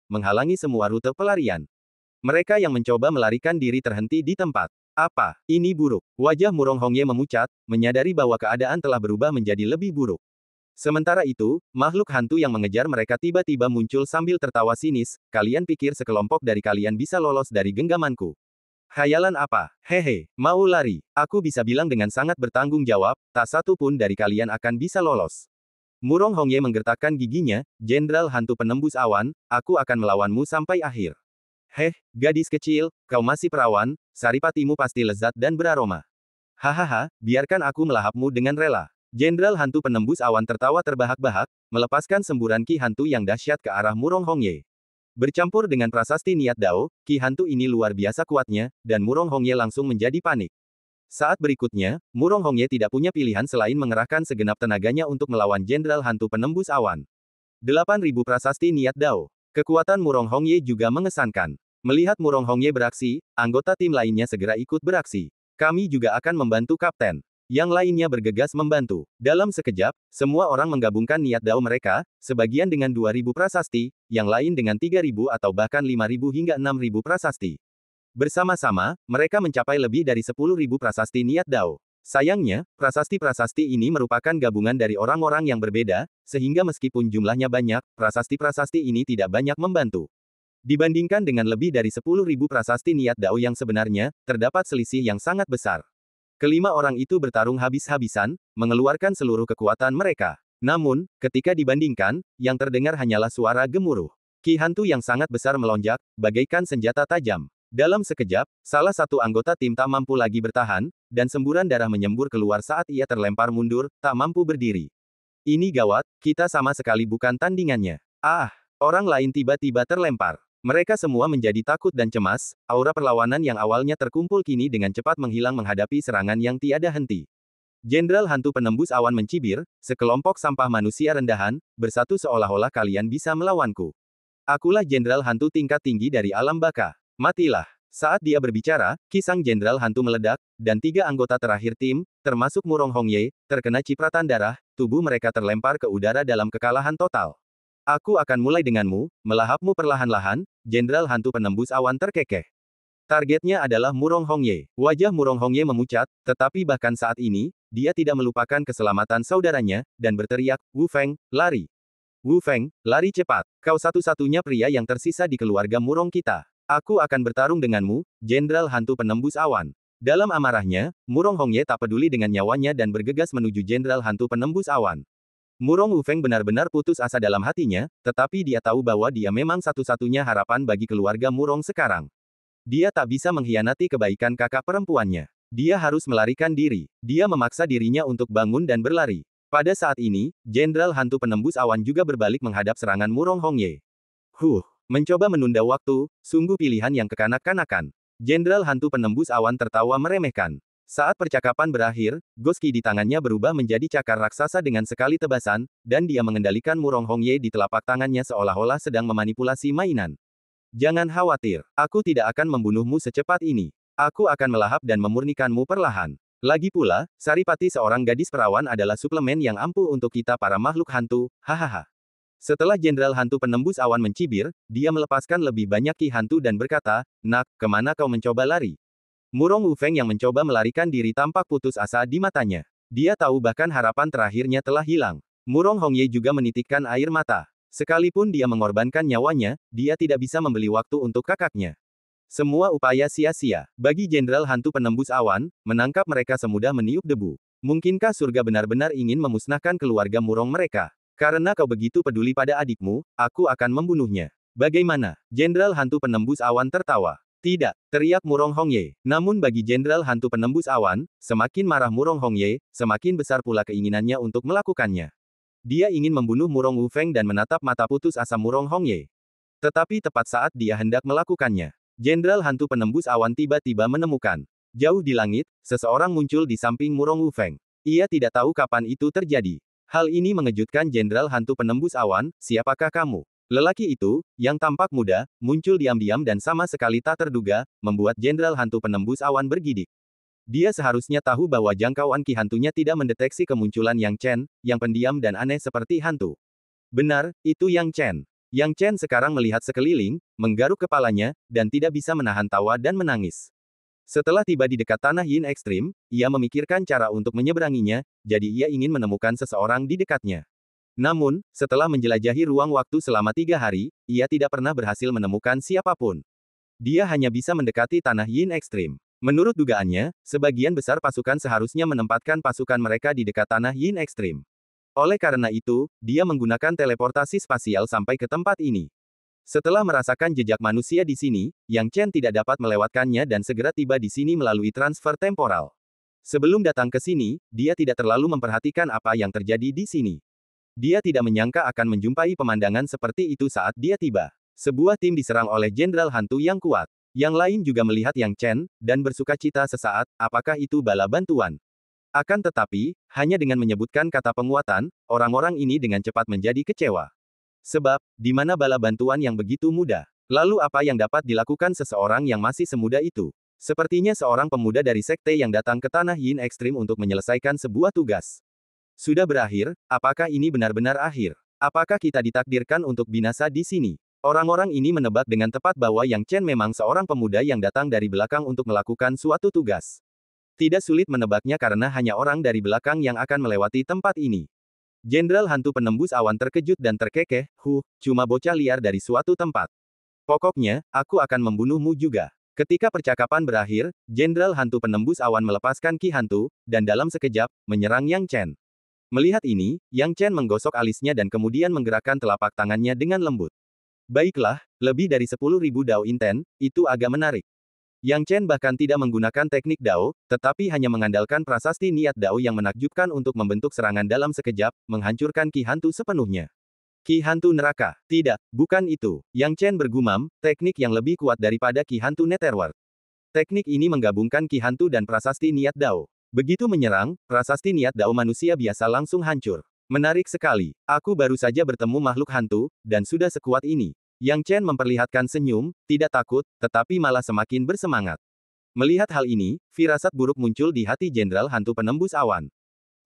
menghalangi semua rute pelarian. Mereka yang mencoba melarikan diri terhenti di tempat. Apa? Ini buruk. Wajah Murong Hongye memucat, menyadari bahwa keadaan telah berubah menjadi lebih buruk. Sementara itu, makhluk hantu yang mengejar mereka tiba-tiba muncul sambil tertawa sinis, kalian pikir sekelompok dari kalian bisa lolos dari genggamanku? Khayalan apa? Hehe, mau lari? Aku bisa bilang dengan sangat bertanggung jawab, tak satu pun dari kalian akan bisa lolos. Murong Hongye menggertakkan giginya, Jenderal Hantu Penembus Awan, aku akan melawanmu sampai akhir. Heh, gadis kecil, kau masih perawan, saripatimu pasti lezat dan beraroma. Hahaha, biarkan aku melahapmu dengan rela. Jenderal Hantu Penembus Awan tertawa terbahak-bahak, melepaskan semburan ki hantu yang dahsyat ke arah Murong Hongye. Bercampur dengan prasasti niat Dao, ki hantu ini luar biasa kuatnya, dan Murong Hongye langsung menjadi panik. Saat berikutnya, Murong Hongye tidak punya pilihan selain mengerahkan segenap tenaganya untuk melawan Jenderal Hantu Penembus Awan. 8.000 prasasti niat Dao. Kekuatan Murong Hongye juga mengesankan. Melihat Murong Hongye beraksi, anggota tim lainnya segera ikut beraksi. Kami juga akan membantu Kapten. Yang lainnya bergegas membantu. Dalam sekejap, semua orang menggabungkan niat dao mereka, sebagian dengan 2.000 prasasti, yang lain dengan 3.000 atau bahkan 5.000 hingga 6.000 prasasti. Bersama-sama, mereka mencapai lebih dari 10.000 prasasti niat dao. Sayangnya, prasasti-prasasti ini merupakan gabungan dari orang-orang yang berbeda, sehingga meskipun jumlahnya banyak, prasasti-prasasti ini tidak banyak membantu. Dibandingkan dengan lebih dari 10.000 prasasti niat dao yang sebenarnya, terdapat selisih yang sangat besar. Kelima orang itu bertarung habis-habisan, mengeluarkan seluruh kekuatan mereka. Namun, ketika dibandingkan, yang terdengar hanyalah suara gemuruh. Ki hantu yang sangat besar melonjak, bagaikan senjata tajam. Dalam sekejap, salah satu anggota tim tak mampu lagi bertahan, dan semburan darah menyembur keluar saat ia terlempar mundur, tak mampu berdiri. Ini gawat, kita sama sekali bukan tandingannya. Ah! Orang lain tiba-tiba terlempar. Mereka semua menjadi takut dan cemas, aura perlawanan yang awalnya terkumpul kini dengan cepat menghilang menghadapi serangan yang tiada henti. Jenderal Hantu Penembus Awan mencibir, sekelompok sampah manusia rendahan, bersatu seolah-olah kalian bisa melawanku. Akulah Jenderal Hantu tingkat tinggi dari alam baka. Matilah. Saat dia berbicara, kisang Jenderal Hantu meledak, dan 3 anggota terakhir tim, termasuk Murong Hongye, terkena cipratan darah, tubuh mereka terlempar ke udara dalam kekalahan total. Aku akan mulai denganmu, melahapmu perlahan-lahan, Jenderal Hantu Penembus Awan terkekeh. Targetnya adalah Murong Hongye. Wajah Murong Hongye memucat, tetapi bahkan saat ini, dia tidak melupakan keselamatan saudaranya, dan berteriak, Wu Feng, lari. Wu Feng, lari cepat. Kau satu-satunya pria yang tersisa di keluarga Murong kita. Aku akan bertarung denganmu, Jenderal Hantu Penembus Awan. Dalam amarahnya, Murong Hongye tak peduli dengan nyawanya dan bergegas menuju Jenderal Hantu Penembus Awan. Murong Wu Feng benar-benar putus asa dalam hatinya, tetapi dia tahu bahwa dia memang satu-satunya harapan bagi keluarga Murong sekarang. Dia tak bisa mengkhianati kebaikan kakak perempuannya. Dia harus melarikan diri. Dia memaksa dirinya untuk bangun dan berlari. Pada saat ini, Jenderal Hantu Penembus Awan juga berbalik menghadap serangan Murong Hongye. Mencoba menunda waktu, sungguh pilihan yang kekanak-kanakan. Jenderal Hantu Penembus Awan tertawa meremehkan. Saat percakapan berakhir, Goski di tangannya berubah menjadi cakar raksasa dengan sekali tebasan, dan dia mengendalikan Murong Hongye di telapak tangannya seolah-olah sedang memanipulasi mainan. Jangan khawatir, aku tidak akan membunuhmu secepat ini. Aku akan melahap dan memurnikanmu perlahan. Lagi pula, Saripati seorang gadis perawan adalah suplemen yang ampuh untuk kita para makhluk hantu, hahaha. Setelah Jenderal Hantu Penembus Awan mencibir, dia melepaskan lebih banyak ki hantu dan berkata, Nak, kemana kau mencoba lari? Murong Wu Feng yang mencoba melarikan diri tampak putus asa di matanya. Dia tahu bahkan harapan terakhirnya telah hilang. Murong Hongye juga menitikkan air mata. Sekalipun dia mengorbankan nyawanya, dia tidak bisa membeli waktu untuk kakaknya. Semua upaya sia-sia. Bagi Jenderal Hantu Penembus Awan, menangkap mereka semudah meniup debu. Mungkinkah surga benar-benar ingin memusnahkan keluarga Murong mereka? Karena kau begitu peduli pada adikmu, aku akan membunuhnya. Bagaimana? Jenderal Hantu Penembus Awan tertawa. Tidak, teriak Murong Hongye. Namun bagi Jenderal Hantu Penembus Awan, semakin marah Murong Hongye, semakin besar pula keinginannya untuk melakukannya. Dia ingin membunuh Murong Wu Feng dan menatap mata putus asa Murong Hongye. Tetapi tepat saat dia hendak melakukannya, Jenderal Hantu Penembus Awan tiba-tiba menemukan. Jauh di langit, seseorang muncul di samping Murong Wu Feng. Ia tidak tahu kapan itu terjadi. Hal ini mengejutkan Jenderal Hantu Penembus Awan, siapakah kamu? Lelaki itu, yang tampak muda, muncul diam-diam dan sama sekali tak terduga, membuat Jenderal Hantu Penembus Awan bergidik. Dia seharusnya tahu bahwa jangkauan ki hantunya tidak mendeteksi kemunculan Yang Chen, yang pendiam dan aneh seperti hantu. Benar, itu Yang Chen. Yang Chen sekarang melihat sekeliling, menggaruk kepalanya, dan tidak bisa menahan tawa dan menangis. Setelah tiba di dekat tanah Yin ekstrim, ia memikirkan cara untuk menyeberanginya, jadi ia ingin menemukan seseorang di dekatnya. Namun, setelah menjelajahi ruang waktu selama 3 hari, ia tidak pernah berhasil menemukan siapapun. Dia hanya bisa mendekati tanah Yin ekstrim. Menurut dugaannya, sebagian besar pasukan seharusnya menempatkan pasukan mereka di dekat tanah Yin ekstrim. Oleh karena itu, dia menggunakan teleportasi spasial sampai ke tempat ini. Setelah merasakan jejak manusia di sini, Yang Chen tidak dapat melewatkannya dan segera tiba di sini melalui transfer temporal. Sebelum datang ke sini, dia tidak terlalu memperhatikan apa yang terjadi di sini. Dia tidak menyangka akan menjumpai pemandangan seperti itu saat dia tiba. Sebuah tim diserang oleh Jenderal Hantu yang kuat. Yang lain juga melihat Yang Chen, dan bersukacita sesaat, apakah itu bala bantuan? Akan tetapi, hanya dengan menyebutkan kata penguatan, orang-orang ini dengan cepat menjadi kecewa. Sebab, di mana bala bantuan yang begitu mudah? Lalu apa yang dapat dilakukan seseorang yang masih semuda itu? Sepertinya seorang pemuda dari sekte yang datang ke tanah Yin ekstrim untuk menyelesaikan sebuah tugas. Sudah berakhir, apakah ini benar-benar akhir? Apakah kita ditakdirkan untuk binasa di sini? Orang-orang ini menebak dengan tepat bahwa Yang Chen memang seorang pemuda yang datang dari belakang untuk melakukan suatu tugas. Tidak sulit menebaknya karena hanya orang dari belakang yang akan melewati tempat ini. Jenderal Hantu Penembus Awan terkejut dan terkekeh, cuma bocah liar dari suatu tempat. Pokoknya, aku akan membunuhmu juga. Ketika percakapan berakhir, Jenderal Hantu Penembus Awan melepaskan Ki Hantu, dan dalam sekejap, menyerang Yang Chen. Melihat ini, Yang Chen menggosok alisnya dan kemudian menggerakkan telapak tangannya dengan lembut. Baiklah, lebih dari 10.000 Dao Inten, itu agak menarik. Yang Chen bahkan tidak menggunakan teknik Dao, tetapi hanya mengandalkan prasasti niat Dao yang menakjubkan untuk membentuk serangan dalam sekejap, menghancurkan Ki Hantu sepenuhnya. Ki Hantu neraka. Tidak, bukan itu. Yang Chen bergumam, teknik yang lebih kuat daripada Ki Hantu Netherworld. Teknik ini menggabungkan Ki Hantu dan prasasti niat Dao. Begitu menyerang, prasasti niat Dao manusia biasa langsung hancur. Menarik sekali. Aku baru saja bertemu makhluk hantu, dan sudah sekuat ini. Yang Chen memperlihatkan senyum, tidak takut, tetapi malah semakin bersemangat. Melihat hal ini, firasat buruk muncul di hati Jenderal Hantu Penembus Awan.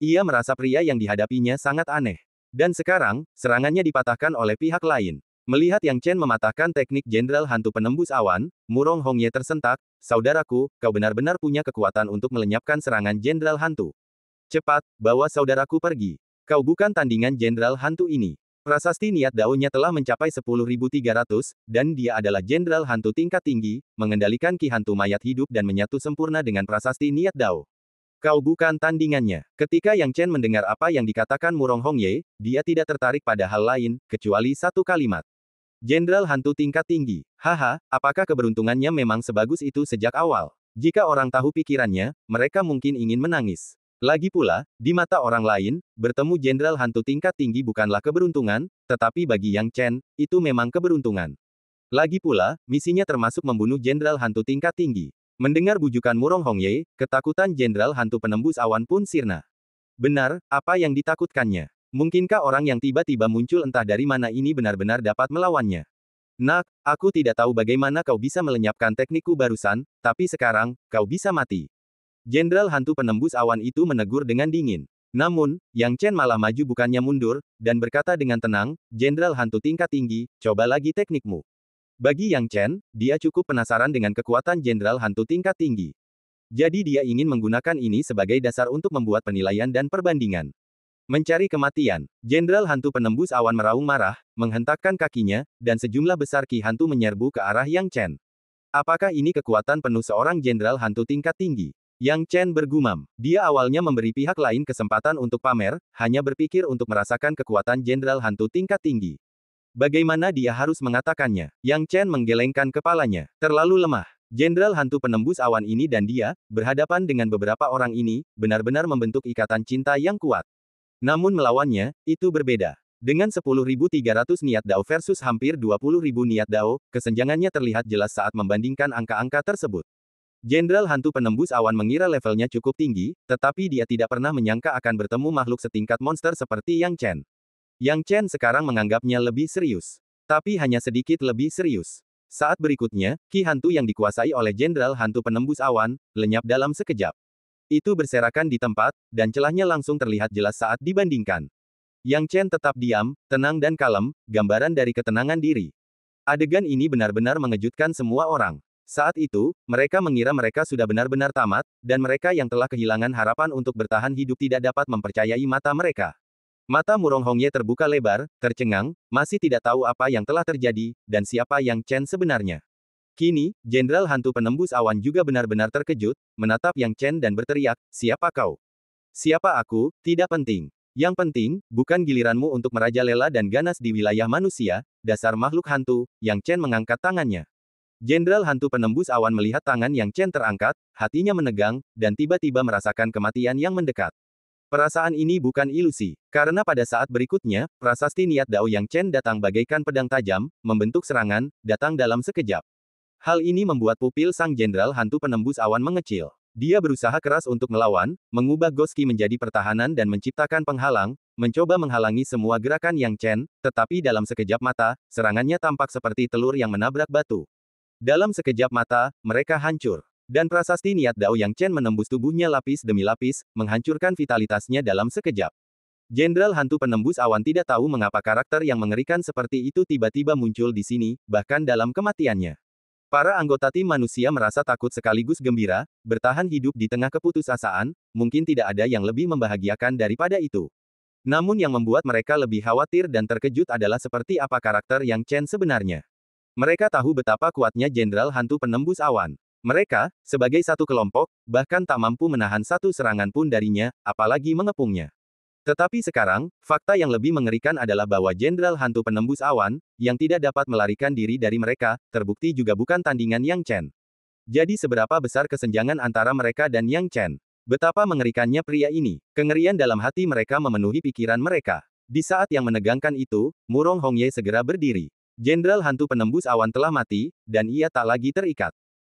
Ia merasa pria yang dihadapinya sangat aneh. Dan sekarang, serangannya dipatahkan oleh pihak lain. Melihat Yang Chen mematahkan teknik Jenderal Hantu Penembus Awan, Murong Hongye tersentak, "Saudaraku, kau benar-benar punya kekuatan untuk melenyapkan serangan Jenderal Hantu. Cepat, bawa saudaraku pergi. Kau bukan tandingan Jenderal Hantu ini." Prasasti niat Dao-nya telah mencapai 10.300, dan dia adalah Jenderal Hantu tingkat tinggi, mengendalikan Ki Hantu mayat hidup dan menyatu sempurna dengan prasasti niat Dao. Kau bukan tandingannya. Ketika Yang Chen mendengar apa yang dikatakan Murong Hongye, dia tidak tertarik pada hal lain, kecuali satu kalimat. Jenderal Hantu tingkat tinggi. Haha, apakah keberuntungannya memang sebagus itu sejak awal? Jika orang tahu pikirannya, mereka mungkin ingin menangis. Lagi pula, di mata orang lain, bertemu Jenderal Hantu tingkat tinggi bukanlah keberuntungan, tetapi bagi Yang Chen, itu memang keberuntungan. Lagi pula, misinya termasuk membunuh Jenderal Hantu tingkat tinggi. Mendengar bujukan Murong Hongye, ketakutan Jenderal Hantu Penembus Awan pun sirna. Benar, apa yang ditakutkannya? Mungkinkah orang yang tiba-tiba muncul entah dari mana ini benar-benar dapat melawannya? Nak, aku tidak tahu bagaimana kau bisa melenyapkan teknikku barusan, tapi sekarang, kau bisa mati. Jenderal Hantu Penembus Awan itu menegur dengan dingin. Namun, Yang Chen malah maju bukannya mundur, dan berkata dengan tenang, "Jenderal Hantu tingkat tinggi, coba lagi teknikmu." Bagi Yang Chen, dia cukup penasaran dengan kekuatan Jenderal Hantu tingkat tinggi. Jadi dia ingin menggunakan ini sebagai dasar untuk membuat penilaian dan perbandingan. Mencari kematian. Jenderal Hantu Penembus Awan meraung marah, menghentakkan kakinya, dan sejumlah besar Ki Hantu menyerbu ke arah Yang Chen. Apakah ini kekuatan penuh seorang Jenderal Hantu tingkat tinggi? Yang Chen bergumam. Dia awalnya memberi pihak lain kesempatan untuk pamer, hanya berpikir untuk merasakan kekuatan Jenderal Hantu tingkat tinggi. Bagaimana dia harus mengatakannya? Yang Chen menggelengkan kepalanya. Terlalu lemah. Jenderal Hantu Penembus Awan ini dan dia, berhadapan dengan beberapa orang ini, benar-benar membentuk ikatan cinta yang kuat. Namun melawannya, itu berbeda. Dengan 10.300 niat Dao versus hampir 20.000 niat Dao, kesenjangannya terlihat jelas saat membandingkan angka-angka tersebut. Jenderal Hantu Penembus Awan mengira levelnya cukup tinggi, tetapi dia tidak pernah menyangka akan bertemu makhluk setingkat monster seperti Yang Chen. Yang Chen sekarang menganggapnya lebih serius. Tapi hanya sedikit lebih serius. Saat berikutnya, Ki Hantu yang dikuasai oleh Jenderal Hantu Penembus Awan, lenyap dalam sekejap. Itu berserakan di tempat, dan celahnya langsung terlihat jelas saat dibandingkan. Yang Chen tetap diam, tenang dan kalem, gambaran dari ketenangan diri. Adegan ini benar-benar mengejutkan semua orang. Saat itu, mereka mengira mereka sudah benar-benar tamat, dan mereka yang telah kehilangan harapan untuk bertahan hidup tidak dapat mempercayai mata mereka. Mata Murong Hongye terbuka lebar, tercengang, masih tidak tahu apa yang telah terjadi, dan siapa Yang Chen sebenarnya. Kini, Jenderal Hantu Penembus Awan juga benar-benar terkejut, menatap Yang Chen dan berteriak, "Siapa kau?" "Siapa aku, tidak penting. Yang penting, bukan giliranmu untuk merajalela dan ganas di wilayah manusia, dasar makhluk hantu." Yang Chen mengangkat tangannya. Jenderal Hantu Penembus Awan melihat tangan Yang Chen terangkat, hatinya menegang, dan tiba-tiba merasakan kematian yang mendekat. Perasaan ini bukan ilusi, karena pada saat berikutnya, prasasti niat Dao Yang Chen datang bagaikan pedang tajam, membentuk serangan, datang dalam sekejap. Hal ini membuat pupil sang Jenderal Hantu Penembus Awan mengecil. Dia berusaha keras untuk melawan, mengubah Goski menjadi pertahanan dan menciptakan penghalang, mencoba menghalangi semua gerakan Yang Chen, tetapi dalam sekejap mata, serangannya tampak seperti telur yang menabrak batu. Dalam sekejap mata, mereka hancur. Dan prasasti niat Dao Yang Chen menembus tubuhnya lapis demi lapis, menghancurkan vitalitasnya dalam sekejap. Jenderal Hantu Penembus Awan tidak tahu mengapa karakter yang mengerikan seperti itu tiba-tiba muncul di sini, bahkan dalam kematiannya. Para anggota tim manusia merasa takut sekaligus gembira, bertahan hidup di tengah keputusasaan, mungkin tidak ada yang lebih membahagiakan daripada itu. Namun yang membuat mereka lebih khawatir dan terkejut adalah seperti apa karakter Yang Chen sebenarnya. Mereka tahu betapa kuatnya Jenderal Hantu Penembus Awan. Mereka, sebagai satu kelompok, bahkan tak mampu menahan satu serangan pun darinya, apalagi mengepungnya. Tetapi sekarang, fakta yang lebih mengerikan adalah bahwa Jenderal Hantu Penembus Awan, yang tidak dapat melarikan diri dari mereka, terbukti juga bukan tandingan Yang Chen. Jadi seberapa besar kesenjangan antara mereka dan Yang Chen? Betapa mengerikannya pria ini. Kengerian dalam hati mereka memenuhi pikiran mereka. Di saat yang menegangkan itu, Murong Hongye segera berdiri. Jenderal Hantu Penembus Awan telah mati, dan ia tak lagi terikat.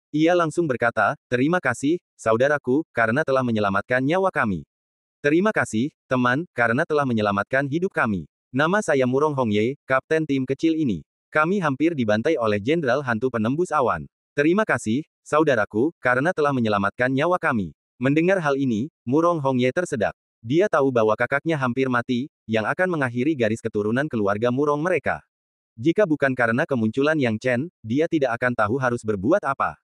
Ia langsung berkata, "Terima kasih, saudaraku, karena telah menyelamatkan nyawa kami. Terima kasih, teman, karena telah menyelamatkan hidup kami. Nama saya Murong Hongye, kapten tim kecil ini. Kami hampir dibantai oleh Jenderal Hantu Penembus Awan. Terima kasih, saudaraku, karena telah menyelamatkan nyawa kami." Mendengar hal ini, Murong Hongye tersedak. Dia tahu bahwa kakaknya hampir mati, yang akan mengakhiri garis keturunan keluarga Murong mereka. Jika bukan karena kemunculan Yang Chen, dia tidak akan tahu harus berbuat apa.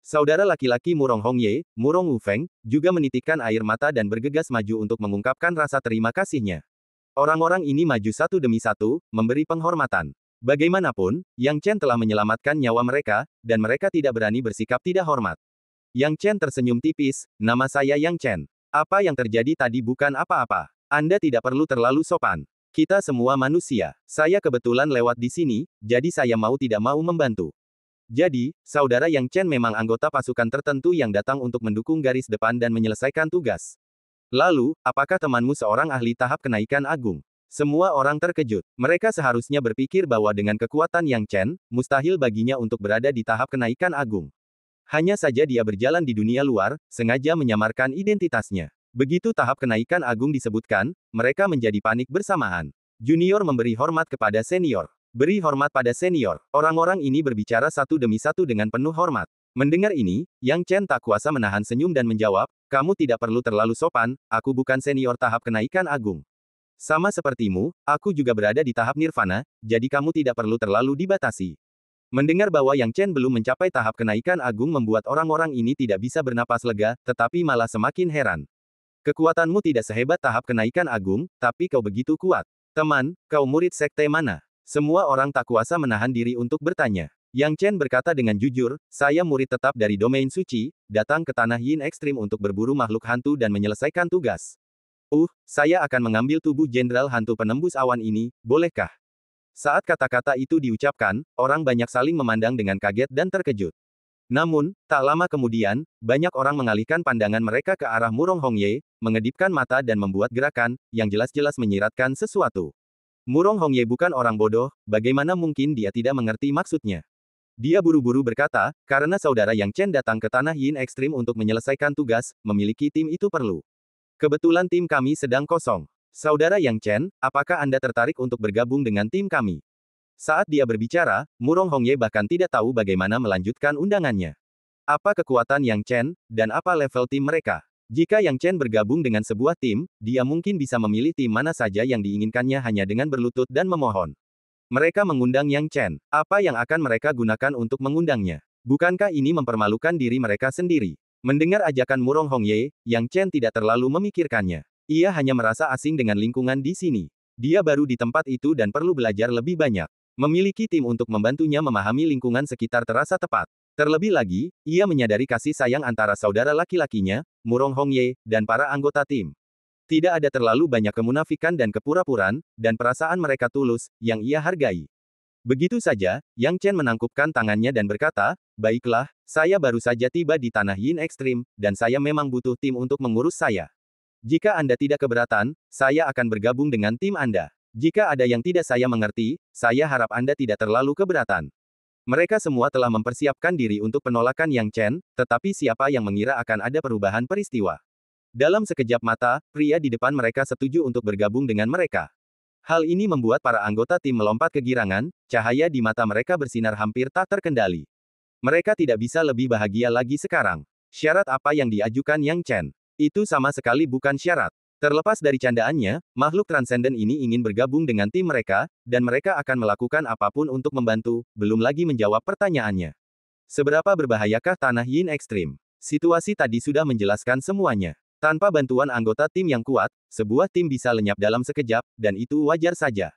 Saudara laki-laki Murong Hongye, Murong Wufeng, juga menitikkan air mata dan bergegas maju untuk mengungkapkan rasa terima kasihnya. Orang-orang ini maju satu demi satu, memberi penghormatan. Bagaimanapun, Yang Chen telah menyelamatkan nyawa mereka, dan mereka tidak berani bersikap tidak hormat. Yang Chen tersenyum tipis, "Nama saya Yang Chen. Apa yang terjadi tadi bukan apa-apa. Anda tidak perlu terlalu sopan. Kita semua manusia. Saya kebetulan lewat di sini, jadi saya mau tidak mau membantu." Jadi, saudara Yang Chen memang anggota pasukan tertentu yang datang untuk mendukung garis depan dan menyelesaikan tugas. Lalu, apakah temanmu seorang ahli tahap kenaikan agung? Semua orang terkejut. Mereka seharusnya berpikir bahwa dengan kekuatan Yang Chen, mustahil baginya untuk berada di tahap kenaikan agung. Hanya saja dia berjalan di dunia luar, sengaja menyamarkan identitasnya. Begitu tahap kenaikan agung disebutkan, mereka menjadi panik bersamaan. Junior memberi hormat kepada senior. Beri hormat pada senior. Orang-orang ini berbicara satu demi satu dengan penuh hormat. Mendengar ini, Yang Chen tak kuasa menahan senyum dan menjawab, "Kamu tidak perlu terlalu sopan, aku bukan senior tahap kenaikan agung. Sama sepertimu, aku juga berada di tahap nirvana, jadi kamu tidak perlu terlalu dibatasi." Mendengar bahwa Yang Chen belum mencapai tahap kenaikan agung membuat orang-orang ini tidak bisa bernapas lega, tetapi malah semakin heran. "Kekuatanmu tidak sehebat tahap kenaikan agung, tapi kau begitu kuat. Teman, kau murid sekte mana?" Semua orang tak kuasa menahan diri untuk bertanya. Yang Chen berkata dengan jujur, "Saya murid tetap dari domain suci, datang ke tanah Yin ekstrim untuk berburu makhluk hantu dan menyelesaikan tugas. Saya akan mengambil tubuh Jenderal Hantu Penembus Awan ini, bolehkah?" Saat kata-kata itu diucapkan, orang banyak saling memandang dengan kaget dan terkejut. Namun, tak lama kemudian, banyak orang mengalihkan pandangan mereka ke arah Murong Hongye, mengedipkan mata dan membuat gerakan, yang jelas-jelas menyiratkan sesuatu. Murong Hongye bukan orang bodoh, bagaimana mungkin dia tidak mengerti maksudnya. Dia buru-buru berkata, "Karena saudara Yang Chen datang ke tanah Yin ekstrim untuk menyelesaikan tugas, memiliki tim itu perlu. Kebetulan tim kami sedang kosong. Saudara Yang Chen, apakah Anda tertarik untuk bergabung dengan tim kami?" Saat dia berbicara, Murong Hongye bahkan tidak tahu bagaimana melanjutkan undangannya. Apa kekuatan Yang Chen, dan apa level tim mereka? Jika Yang Chen bergabung dengan sebuah tim, dia mungkin bisa memilih tim mana saja yang diinginkannya hanya dengan berlutut dan memohon. Mereka mengundang Yang Chen. Apa yang akan mereka gunakan untuk mengundangnya? Bukankah ini mempermalukan diri mereka sendiri? Mendengar ajakan Murong Hongye, Yang Chen tidak terlalu memikirkannya. Ia hanya merasa asing dengan lingkungan di sini. Dia baru di tempat itu dan perlu belajar lebih banyak. Memiliki tim untuk membantunya memahami lingkungan sekitar terasa tepat. Terlebih lagi, ia menyadari kasih sayang antara saudara laki-lakinya, Murong Hongye, dan para anggota tim. Tidak ada terlalu banyak kemunafikan dan kepura-puraan, dan perasaan mereka tulus, yang ia hargai. Begitu saja, Yang Chen menangkupkan tangannya dan berkata, "Baiklah, saya baru saja tiba di tanah Yin ekstrim, dan saya memang butuh tim untuk mengurus saya. Jika Anda tidak keberatan, saya akan bergabung dengan tim Anda. Jika ada yang tidak saya mengerti, saya harap Anda tidak terlalu keberatan." Mereka semua telah mempersiapkan diri untuk penolakan Yang Chen, tetapi siapa yang mengira akan ada perubahan peristiwa. Dalam sekejap mata, pria di depan mereka setuju untuk bergabung dengan mereka. Hal ini membuat para anggota tim melompat kegirangan, cahaya di mata mereka bersinar hampir tak terkendali. Mereka tidak bisa lebih bahagia lagi sekarang. Syarat apa yang diajukan Yang Chen? Itu sama sekali bukan syarat. Terlepas dari candaannya, makhluk transenden ini ingin bergabung dengan tim mereka, dan mereka akan melakukan apapun untuk membantu, belum lagi menjawab pertanyaannya. Seberapa berbahayakah tanah Yin ekstrim? Situasi tadi sudah menjelaskan semuanya. Tanpa bantuan anggota tim yang kuat, sebuah tim bisa lenyap dalam sekejap, dan itu wajar saja.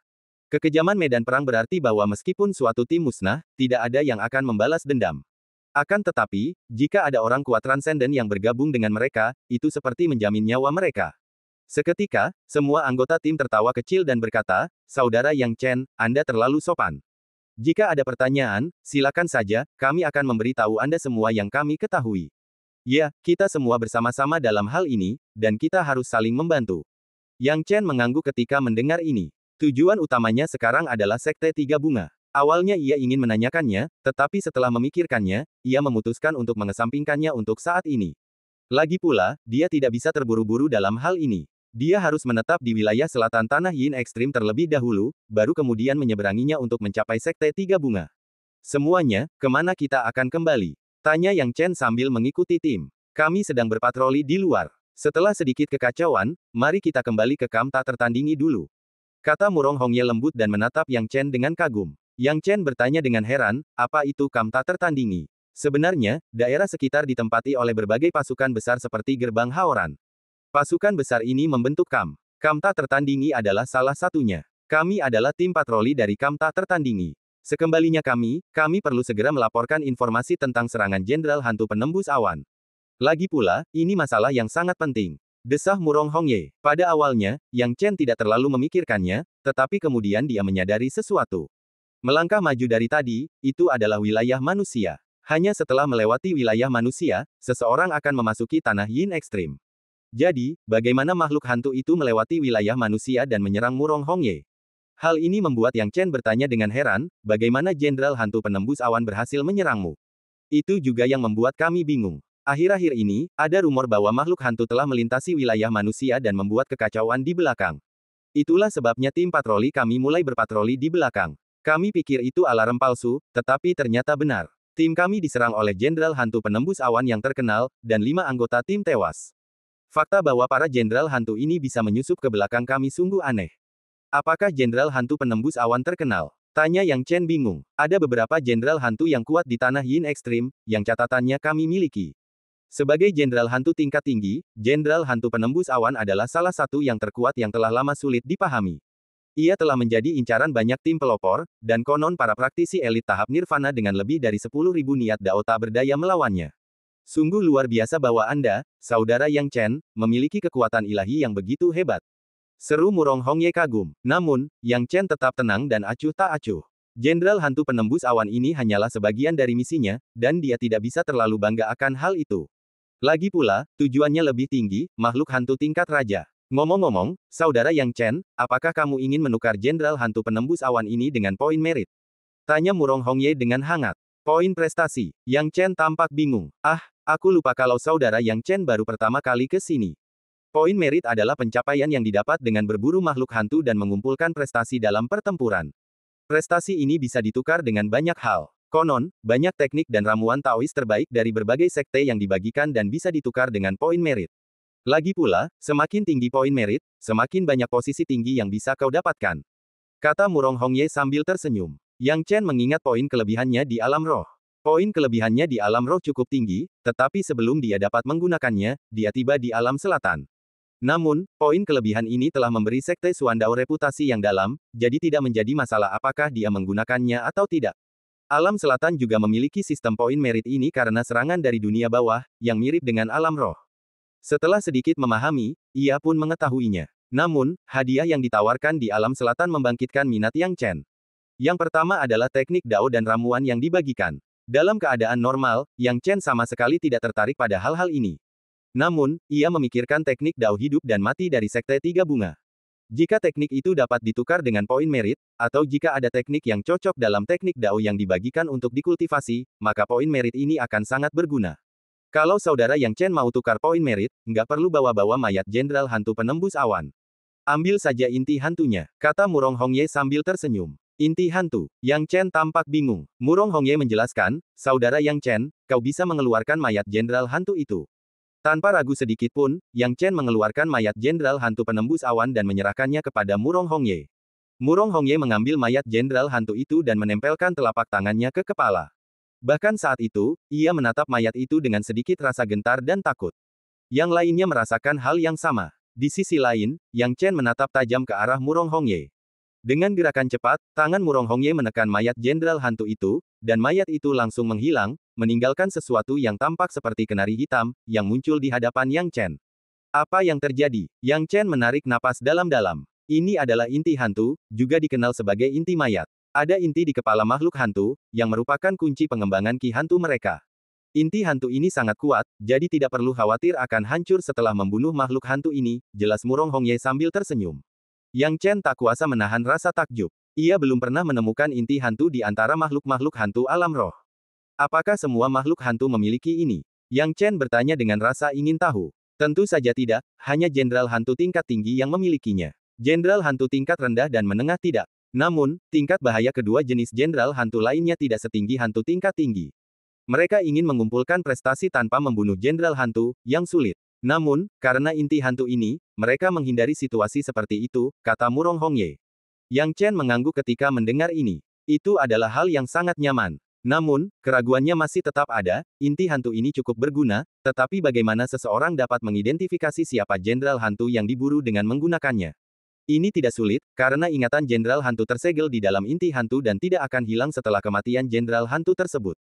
Kekejaman medan perang berarti bahwa meskipun suatu tim musnah, tidak ada yang akan membalas dendam. Akan tetapi, jika ada orang kuat transenden yang bergabung dengan mereka, itu seperti menjamin nyawa mereka. Seketika, semua anggota tim tertawa kecil dan berkata, "Saudara Yang Chen, Anda terlalu sopan. Jika ada pertanyaan, silakan saja, kami akan memberitahu Anda semua yang kami ketahui. Ya, kita semua bersama-sama dalam hal ini, dan kita harus saling membantu." Yang Chen mengangguk ketika mendengar ini. Tujuan utamanya sekarang adalah Sekte Tiga Bunga. Awalnya ia ingin menanyakannya, tetapi setelah memikirkannya, ia memutuskan untuk mengesampingkannya untuk saat ini. Lagi pula, dia tidak bisa terburu-buru dalam hal ini. Dia harus menetap di wilayah selatan tanah Yin ekstrim terlebih dahulu, baru kemudian menyeberanginya untuk mencapai Sekte Tiga Bunga. Semuanya, kemana kita akan kembali? Tanya Yang Chen sambil mengikuti tim. Kami sedang berpatroli di luar. Setelah sedikit kekacauan, mari kita kembali ke kamp tak tertandingi dulu. Kata Murong Hongye lembut dan menatap Yang Chen dengan kagum. Yang Chen bertanya dengan heran, apa itu kamp tak tertandingi? Sebenarnya, daerah sekitar ditempati oleh berbagai pasukan besar seperti Gerbang Haoran. Pasukan besar ini membentuk kamp. Kamp tak tertandingi adalah salah satunya. Kami adalah tim patroli dari kamp tak tertandingi. Sekembalinya kami perlu segera melaporkan informasi tentang serangan Jenderal Hantu Penembus Awan. Lagi pula, ini masalah yang sangat penting. Desah Murong Hongye. Pada awalnya, Yang Chen tidak terlalu memikirkannya, tetapi kemudian dia menyadari sesuatu. Melangkah maju dari tadi, itu adalah wilayah manusia. Hanya setelah melewati wilayah manusia, seseorang akan memasuki tanah Yin ekstrim. Jadi, bagaimana makhluk hantu itu melewati wilayah manusia dan menyerang Murong Hongye? Hal ini membuat Yang Chen bertanya dengan heran, bagaimana Jenderal Hantu Penembus Awan berhasil menyerangmu? Itu juga yang membuat kami bingung. Akhir-akhir ini, ada rumor bahwa makhluk hantu telah melintasi wilayah manusia dan membuat kekacauan di belakang. Itulah sebabnya tim patroli kami mulai berpatroli di belakang. Kami pikir itu alarm palsu, tetapi ternyata benar. Tim kami diserang oleh Jenderal Hantu Penembus Awan yang terkenal, dan 5 anggota tim tewas. Fakta bahwa para jenderal hantu ini bisa menyusup ke belakang kami sungguh aneh. Apakah Jenderal Hantu Penembus Awan terkenal? Tanya Yang Chen bingung. Ada beberapa jenderal hantu yang kuat di tanah Yin ekstrim, yang catatannya kami miliki. Sebagai jenderal hantu tingkat tinggi, Jenderal Hantu Penembus Awan adalah salah satu yang terkuat yang telah lama sulit dipahami. Ia telah menjadi incaran banyak tim pelopor, dan konon para praktisi elit tahap nirvana dengan lebih dari 10.000 niat dao tak berdaya melawannya. Sungguh luar biasa bahwa Anda, saudara Yang Chen, memiliki kekuatan ilahi yang begitu hebat. Seru Murong Hongye kagum. Namun, Yang Chen tetap tenang dan acuh tak acuh. Jenderal Hantu Penembus Awan ini hanyalah sebagian dari misinya, dan dia tidak bisa terlalu bangga akan hal itu. Lagi pula, tujuannya lebih tinggi, makhluk hantu tingkat raja. Ngomong-ngomong, saudara Yang Chen, apakah kamu ingin menukar Jenderal Hantu Penembus Awan ini dengan poin merit? Tanya Murong Hongye dengan hangat. Poin prestasi. Yang Chen tampak bingung. Aku lupa kalau saudara Yang Chen baru pertama kali ke sini. Poin merit adalah pencapaian yang didapat dengan berburu makhluk hantu dan mengumpulkan prestasi dalam pertempuran. Prestasi ini bisa ditukar dengan banyak hal. Konon, banyak teknik dan ramuan Taois terbaik dari berbagai sekte yang dibagikan dan bisa ditukar dengan poin merit. Lagi pula, semakin tinggi poin merit, semakin banyak posisi tinggi yang bisa kau dapatkan. Kata Murong Hongye sambil tersenyum. Yang Chen mengingat poin kelebihannya di alam roh. Poin kelebihannya di alam roh cukup tinggi, tetapi sebelum dia dapat menggunakannya, dia tiba di alam selatan. Namun, poin kelebihan ini telah memberi Sekte Suandao reputasi yang dalam, jadi tidak menjadi masalah apakah dia menggunakannya atau tidak. Alam selatan juga memiliki sistem poin merit ini karena serangan dari dunia bawah, yang mirip dengan alam roh. Setelah sedikit memahami, ia pun mengetahuinya. Namun, hadiah yang ditawarkan di alam selatan membangkitkan minat Yang Chen. Yang pertama adalah teknik dao dan ramuan yang dibagikan. Dalam keadaan normal, Yang Chen sama sekali tidak tertarik pada hal-hal ini. Namun, ia memikirkan teknik dao hidup dan mati dari Sekte Tiga Bunga. Jika teknik itu dapat ditukar dengan poin merit, atau jika ada teknik yang cocok dalam teknik dao yang dibagikan untuk dikultivasi, maka poin merit ini akan sangat berguna. Kalau saudara Yang Chen mau tukar poin merit, nggak perlu bawa-bawa mayat Jenderal Hantu Penembus Awan. Ambil saja inti hantunya, kata Murong Hongye sambil tersenyum. Inti hantu. Yang Chen tampak bingung. Murong Hongye menjelaskan, saudara Yang Chen, kau bisa mengeluarkan mayat Jenderal Hantu itu. Tanpa ragu sedikit pun, Yang Chen mengeluarkan mayat Jenderal Hantu Penembus Awan dan menyerahkannya kepada Murong Hongye. Murong Hongye mengambil mayat Jenderal Hantu itu dan menempelkan telapak tangannya ke kepala. Bahkan saat itu, ia menatap mayat itu dengan sedikit rasa gentar dan takut. Yang lainnya merasakan hal yang sama. Di sisi lain, Yang Chen menatap tajam ke arah Murong Hongye. Dengan gerakan cepat, tangan Murong Hongye menekan mayat Jenderal Hantu itu, dan mayat itu langsung menghilang, meninggalkan sesuatu yang tampak seperti kenari hitam, yang muncul di hadapan Yang Chen. Apa yang terjadi? Yang Chen menarik napas dalam-dalam. Ini adalah inti hantu, juga dikenal sebagai inti mayat. Ada inti di kepala makhluk hantu, yang merupakan kunci pengembangan ki hantu mereka. Inti hantu ini sangat kuat, jadi tidak perlu khawatir akan hancur setelah membunuh makhluk hantu ini, jelas Murong Hongye sambil tersenyum. Yang Chen tak kuasa menahan rasa takjub. Ia belum pernah menemukan inti hantu di antara makhluk-makhluk hantu alam roh. Apakah semua makhluk hantu memiliki ini? Yang Chen bertanya dengan rasa ingin tahu. Tentu saja tidak, hanya jenderal hantu tingkat tinggi yang memilikinya. Jenderal hantu tingkat rendah dan menengah tidak. Namun, tingkat bahaya kedua jenis jenderal hantu lainnya tidak setinggi hantu tingkat tinggi. Mereka ingin mengumpulkan prestasi tanpa membunuh jenderal hantu, yang sulit. Namun, karena inti hantu ini, mereka menghindari situasi seperti itu, kata Murong Hongye. Yang Chen mengangguk ketika mendengar ini. Itu adalah hal yang sangat nyaman. Namun, keraguannya masih tetap ada, inti hantu ini cukup berguna, tetapi bagaimana seseorang dapat mengidentifikasi siapa jenderal hantu yang diburu dengan menggunakannya? Ini tidak sulit, karena ingatan jenderal hantu tersegel di dalam inti hantu dan tidak akan hilang setelah kematian jenderal hantu tersebut.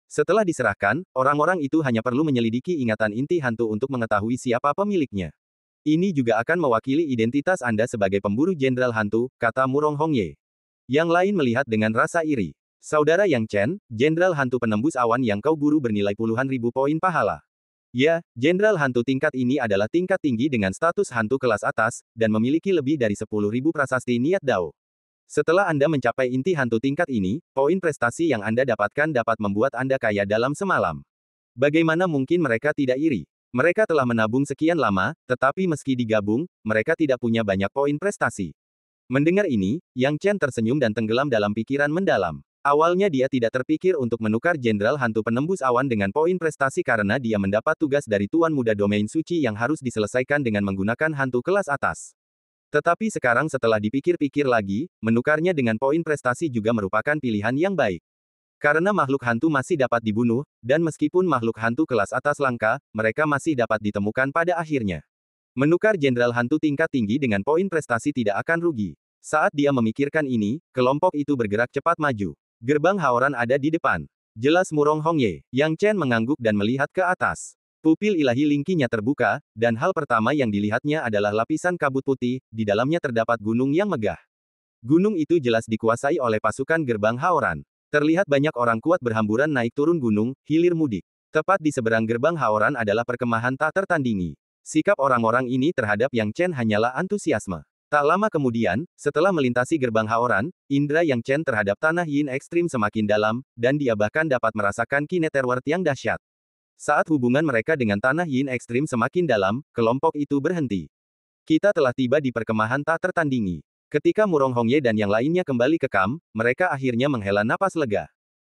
Setelah diserahkan, orang-orang itu hanya perlu menyelidiki ingatan inti hantu untuk mengetahui siapa pemiliknya. Ini juga akan mewakili identitas Anda sebagai pemburu jenderal hantu, kata Murong Hongye. Yang lain melihat dengan rasa iri. Saudara Yang Chen, jenderal hantu penembus awan yang kau buru bernilai puluhan ribu poin pahala. Ya, jenderal hantu tingkat ini adalah tingkat tinggi dengan status hantu kelas atas, dan memiliki lebih dari 10.000 prasasti niat dao. Setelah Anda mencapai inti hantu tingkat ini, poin prestasi yang Anda dapatkan dapat membuat Anda kaya dalam semalam. Bagaimana mungkin mereka tidak iri? Mereka telah menabung sekian lama, tetapi meski digabung, mereka tidak punya banyak poin prestasi. Mendengar ini, Yang Chen tersenyum dan tenggelam dalam pikiran mendalam. Awalnya dia tidak terpikir untuk menukar jenderal hantu penembus awan dengan poin prestasi karena dia mendapat tugas dari Tuan Muda Domain Suci yang harus diselesaikan dengan menggunakan hantu kelas atas. Tetapi sekarang setelah dipikir-pikir lagi, menukarnya dengan poin prestasi juga merupakan pilihan yang baik. Karena makhluk hantu masih dapat dibunuh, dan meskipun makhluk hantu kelas atas langka, mereka masih dapat ditemukan pada akhirnya. Menukar jenderal hantu tingkat tinggi dengan poin prestasi tidak akan rugi. Saat dia memikirkan ini, kelompok itu bergerak cepat maju. Gerbang Haoran ada di depan. Jelas Murong Hongye. Yang Chen mengangguk dan melihat ke atas. Pupil ilahi Lingqinya terbuka, dan hal pertama yang dilihatnya adalah lapisan kabut putih, di dalamnya terdapat gunung yang megah. Gunung itu jelas dikuasai oleh pasukan gerbang Haoran. Terlihat banyak orang kuat berhamburan naik turun gunung, hilir mudik. Tepat di seberang gerbang Haoran adalah perkemahan tak tertandingi. Sikap orang-orang ini terhadap Yang Chen hanyalah antusiasme. Tak lama kemudian, setelah melintasi gerbang Haoran, indera Yang Chen terhadap tanah yin ekstrim semakin dalam, dan dia bahkan dapat merasakan ki netherworld yang dahsyat. Saat hubungan mereka dengan tanah yin ekstrim semakin dalam, kelompok itu berhenti. Kita telah tiba di perkemahan tak tertandingi. Ketika Murong Hongye dan yang lainnya kembali ke kamp, mereka akhirnya menghela napas lega.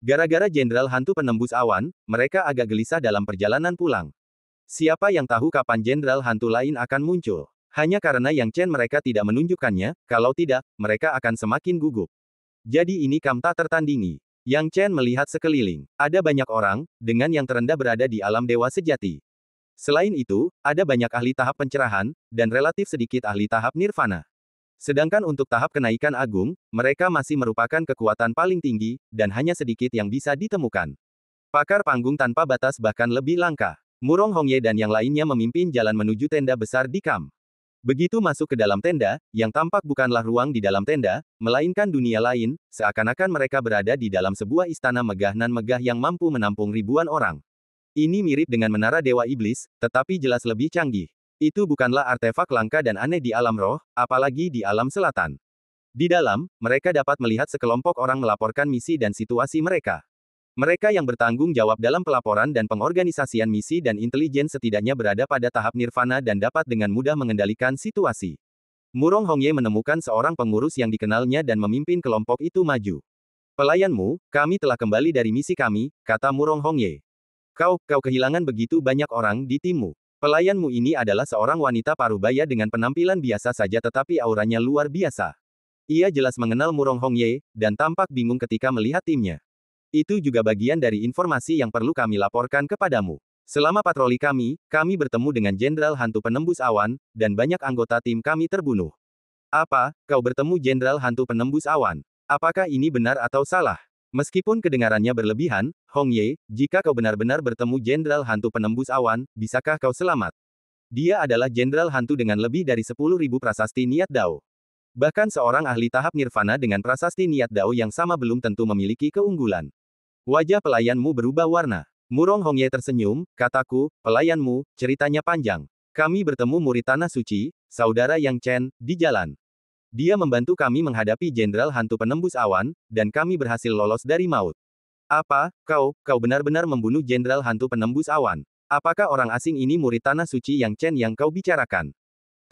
Gara-gara jenderal hantu penembus awan, mereka agak gelisah dalam perjalanan pulang. Siapa yang tahu kapan jenderal hantu lain akan muncul? Hanya karena Yang Chen mereka tidak menunjukkannya, kalau tidak, mereka akan semakin gugup. Jadi ini kamp tak tertandingi. Yang Chen melihat sekeliling. Ada banyak orang, dengan yang terendah berada di alam dewa sejati. Selain itu, ada banyak ahli tahap pencerahan, dan relatif sedikit ahli tahap nirvana. Sedangkan untuk tahap kenaikan agung, mereka masih merupakan kekuatan paling tinggi, dan hanya sedikit yang bisa ditemukan. Pakar panggung tanpa batas bahkan lebih langka. Murong Hongye dan yang lainnya memimpin jalan menuju tenda besar di kamp. Begitu masuk ke dalam tenda, yang tampak bukanlah ruang di dalam tenda, melainkan dunia lain, seakan-akan mereka berada di dalam sebuah istana megah nan megah yang mampu menampung ribuan orang. Ini mirip dengan menara Dewa Iblis, tetapi jelas lebih canggih. Itu bukanlah artefak langka dan aneh di alam roh, apalagi di alam selatan. Di dalam, mereka dapat melihat sekelompok orang melaporkan misi dan situasi mereka. Mereka yang bertanggung jawab dalam pelaporan dan pengorganisasian misi dan intelijen setidaknya berada pada tahap nirvana dan dapat dengan mudah mengendalikan situasi. Murong Hongye menemukan seorang pengurus yang dikenalnya dan memimpin kelompok itu maju. Pelayanmu, kami telah kembali dari misi kami, kata Murong Hongye. Kau kehilangan begitu banyak orang di timmu. Pelayanmu ini adalah seorang wanita parubaya dengan penampilan biasa saja tetapi auranya luar biasa. Ia jelas mengenal Murong Hongye, dan tampak bingung ketika melihat timnya. Itu juga bagian dari informasi yang perlu kami laporkan kepadamu. Selama patroli kami bertemu dengan Jenderal Hantu Penembus Awan, dan banyak anggota tim kami terbunuh. Apa, kau bertemu Jenderal Hantu Penembus Awan? Apakah ini benar atau salah? Meskipun kedengarannya berlebihan, Hongye, jika kau benar-benar bertemu Jenderal Hantu Penembus Awan, bisakah kau selamat? Dia adalah Jenderal Hantu dengan lebih dari 10.000 prasasti niat Dao. Bahkan seorang ahli tahap nirvana dengan prasasti niat Dao yang sama belum tentu memiliki keunggulan. Wajah pelayanmu berubah warna. Murong Hongye tersenyum, kataku, pelayanmu, ceritanya panjang. Kami bertemu murid Tanah Suci, Saudara Yang Chen, di jalan. Dia membantu kami menghadapi Jenderal Hantu Penembus Awan, dan kami berhasil lolos dari maut. Apa, kau benar-benar membunuh Jenderal Hantu Penembus Awan? Apakah orang asing ini murid Tanah Suci Yang Chen yang kau bicarakan?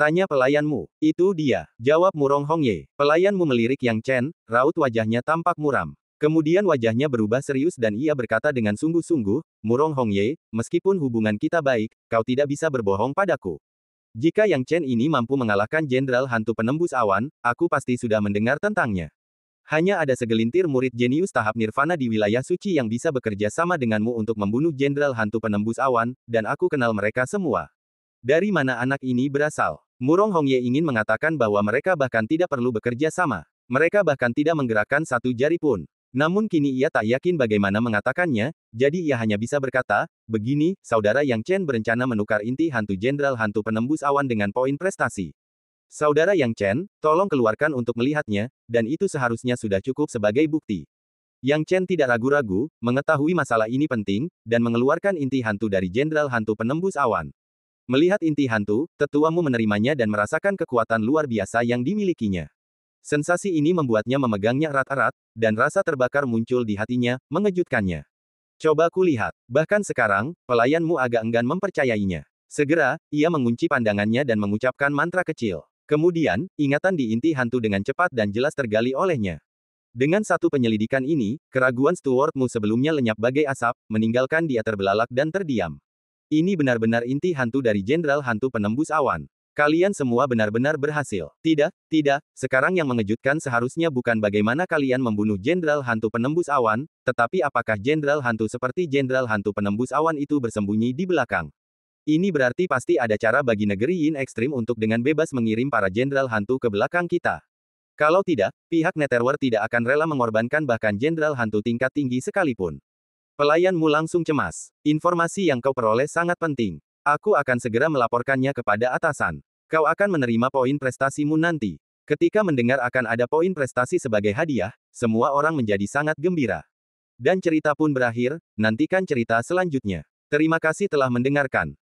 Tanya pelayanmu. Itu dia, jawab Murong Hongye. Pelayanmu melirik Yang Chen, raut wajahnya tampak muram. Kemudian wajahnya berubah serius dan ia berkata dengan sungguh-sungguh, Murong Hongye, meskipun hubungan kita baik, kau tidak bisa berbohong padaku. Jika Yang Chen ini mampu mengalahkan Jenderal Hantu Penembus Awan, aku pasti sudah mendengar tentangnya. Hanya ada segelintir murid jenius tahap nirvana di wilayah suci yang bisa bekerja sama denganmu untuk membunuh Jenderal Hantu Penembus Awan, dan aku kenal mereka semua. Dari mana anak ini berasal? Murong Hongye ingin mengatakan bahwa mereka bahkan tidak perlu bekerja sama. Mereka bahkan tidak menggerakkan satu jari pun. Namun kini ia tak yakin bagaimana mengatakannya, jadi ia hanya bisa berkata, begini, Saudara Yang Chen berencana menukar inti hantu Jenderal Hantu Penembus Awan dengan poin prestasi. Saudara Yang Chen, tolong keluarkan untuk melihatnya, dan itu seharusnya sudah cukup sebagai bukti. Yang Chen tidak ragu-ragu, mengetahui masalah ini penting, dan mengeluarkan inti hantu dari Jenderal Hantu Penembus Awan. Melihat inti hantu, tetuamu menerimanya dan merasakan kekuatan luar biasa yang dimilikinya. Sensasi ini membuatnya memegangnya erat-erat, dan rasa terbakar muncul di hatinya, mengejutkannya. Coba kulihat. Bahkan sekarang, pelayanmu agak enggan mempercayainya. Segera, ia mengunci pandangannya dan mengucapkan mantra kecil. Kemudian, ingatan di inti hantu dengan cepat dan jelas tergali olehnya. Dengan satu penyelidikan ini, keraguan stewardmu sebelumnya lenyap bagai asap, meninggalkan dia terbelalak dan terdiam. Ini benar-benar inti hantu dari Jenderal Hantu Penembus Awan. Kalian semua benar-benar berhasil. Tidak, sekarang yang mengejutkan seharusnya bukan bagaimana kalian membunuh Jenderal Hantu Penembus Awan, tetapi apakah Jenderal Hantu seperti Jenderal Hantu Penembus Awan itu bersembunyi di belakang. Ini berarti pasti ada cara bagi negeri Yin Ekstrim untuk dengan bebas mengirim para Jenderal Hantu ke belakang kita. Kalau tidak, pihak Netherworld tidak akan rela mengorbankan bahkan Jenderal Hantu tingkat tinggi sekalipun. Pelayanmu langsung cemas. Informasi yang kau peroleh sangat penting. Aku akan segera melaporkannya kepada atasan. Kau akan menerima poin prestasimu nanti. Ketika mendengar akan ada poin prestasi sebagai hadiah, semua orang menjadi sangat gembira. Dan cerita pun berakhir, nantikan cerita selanjutnya. Terima kasih telah mendengarkan.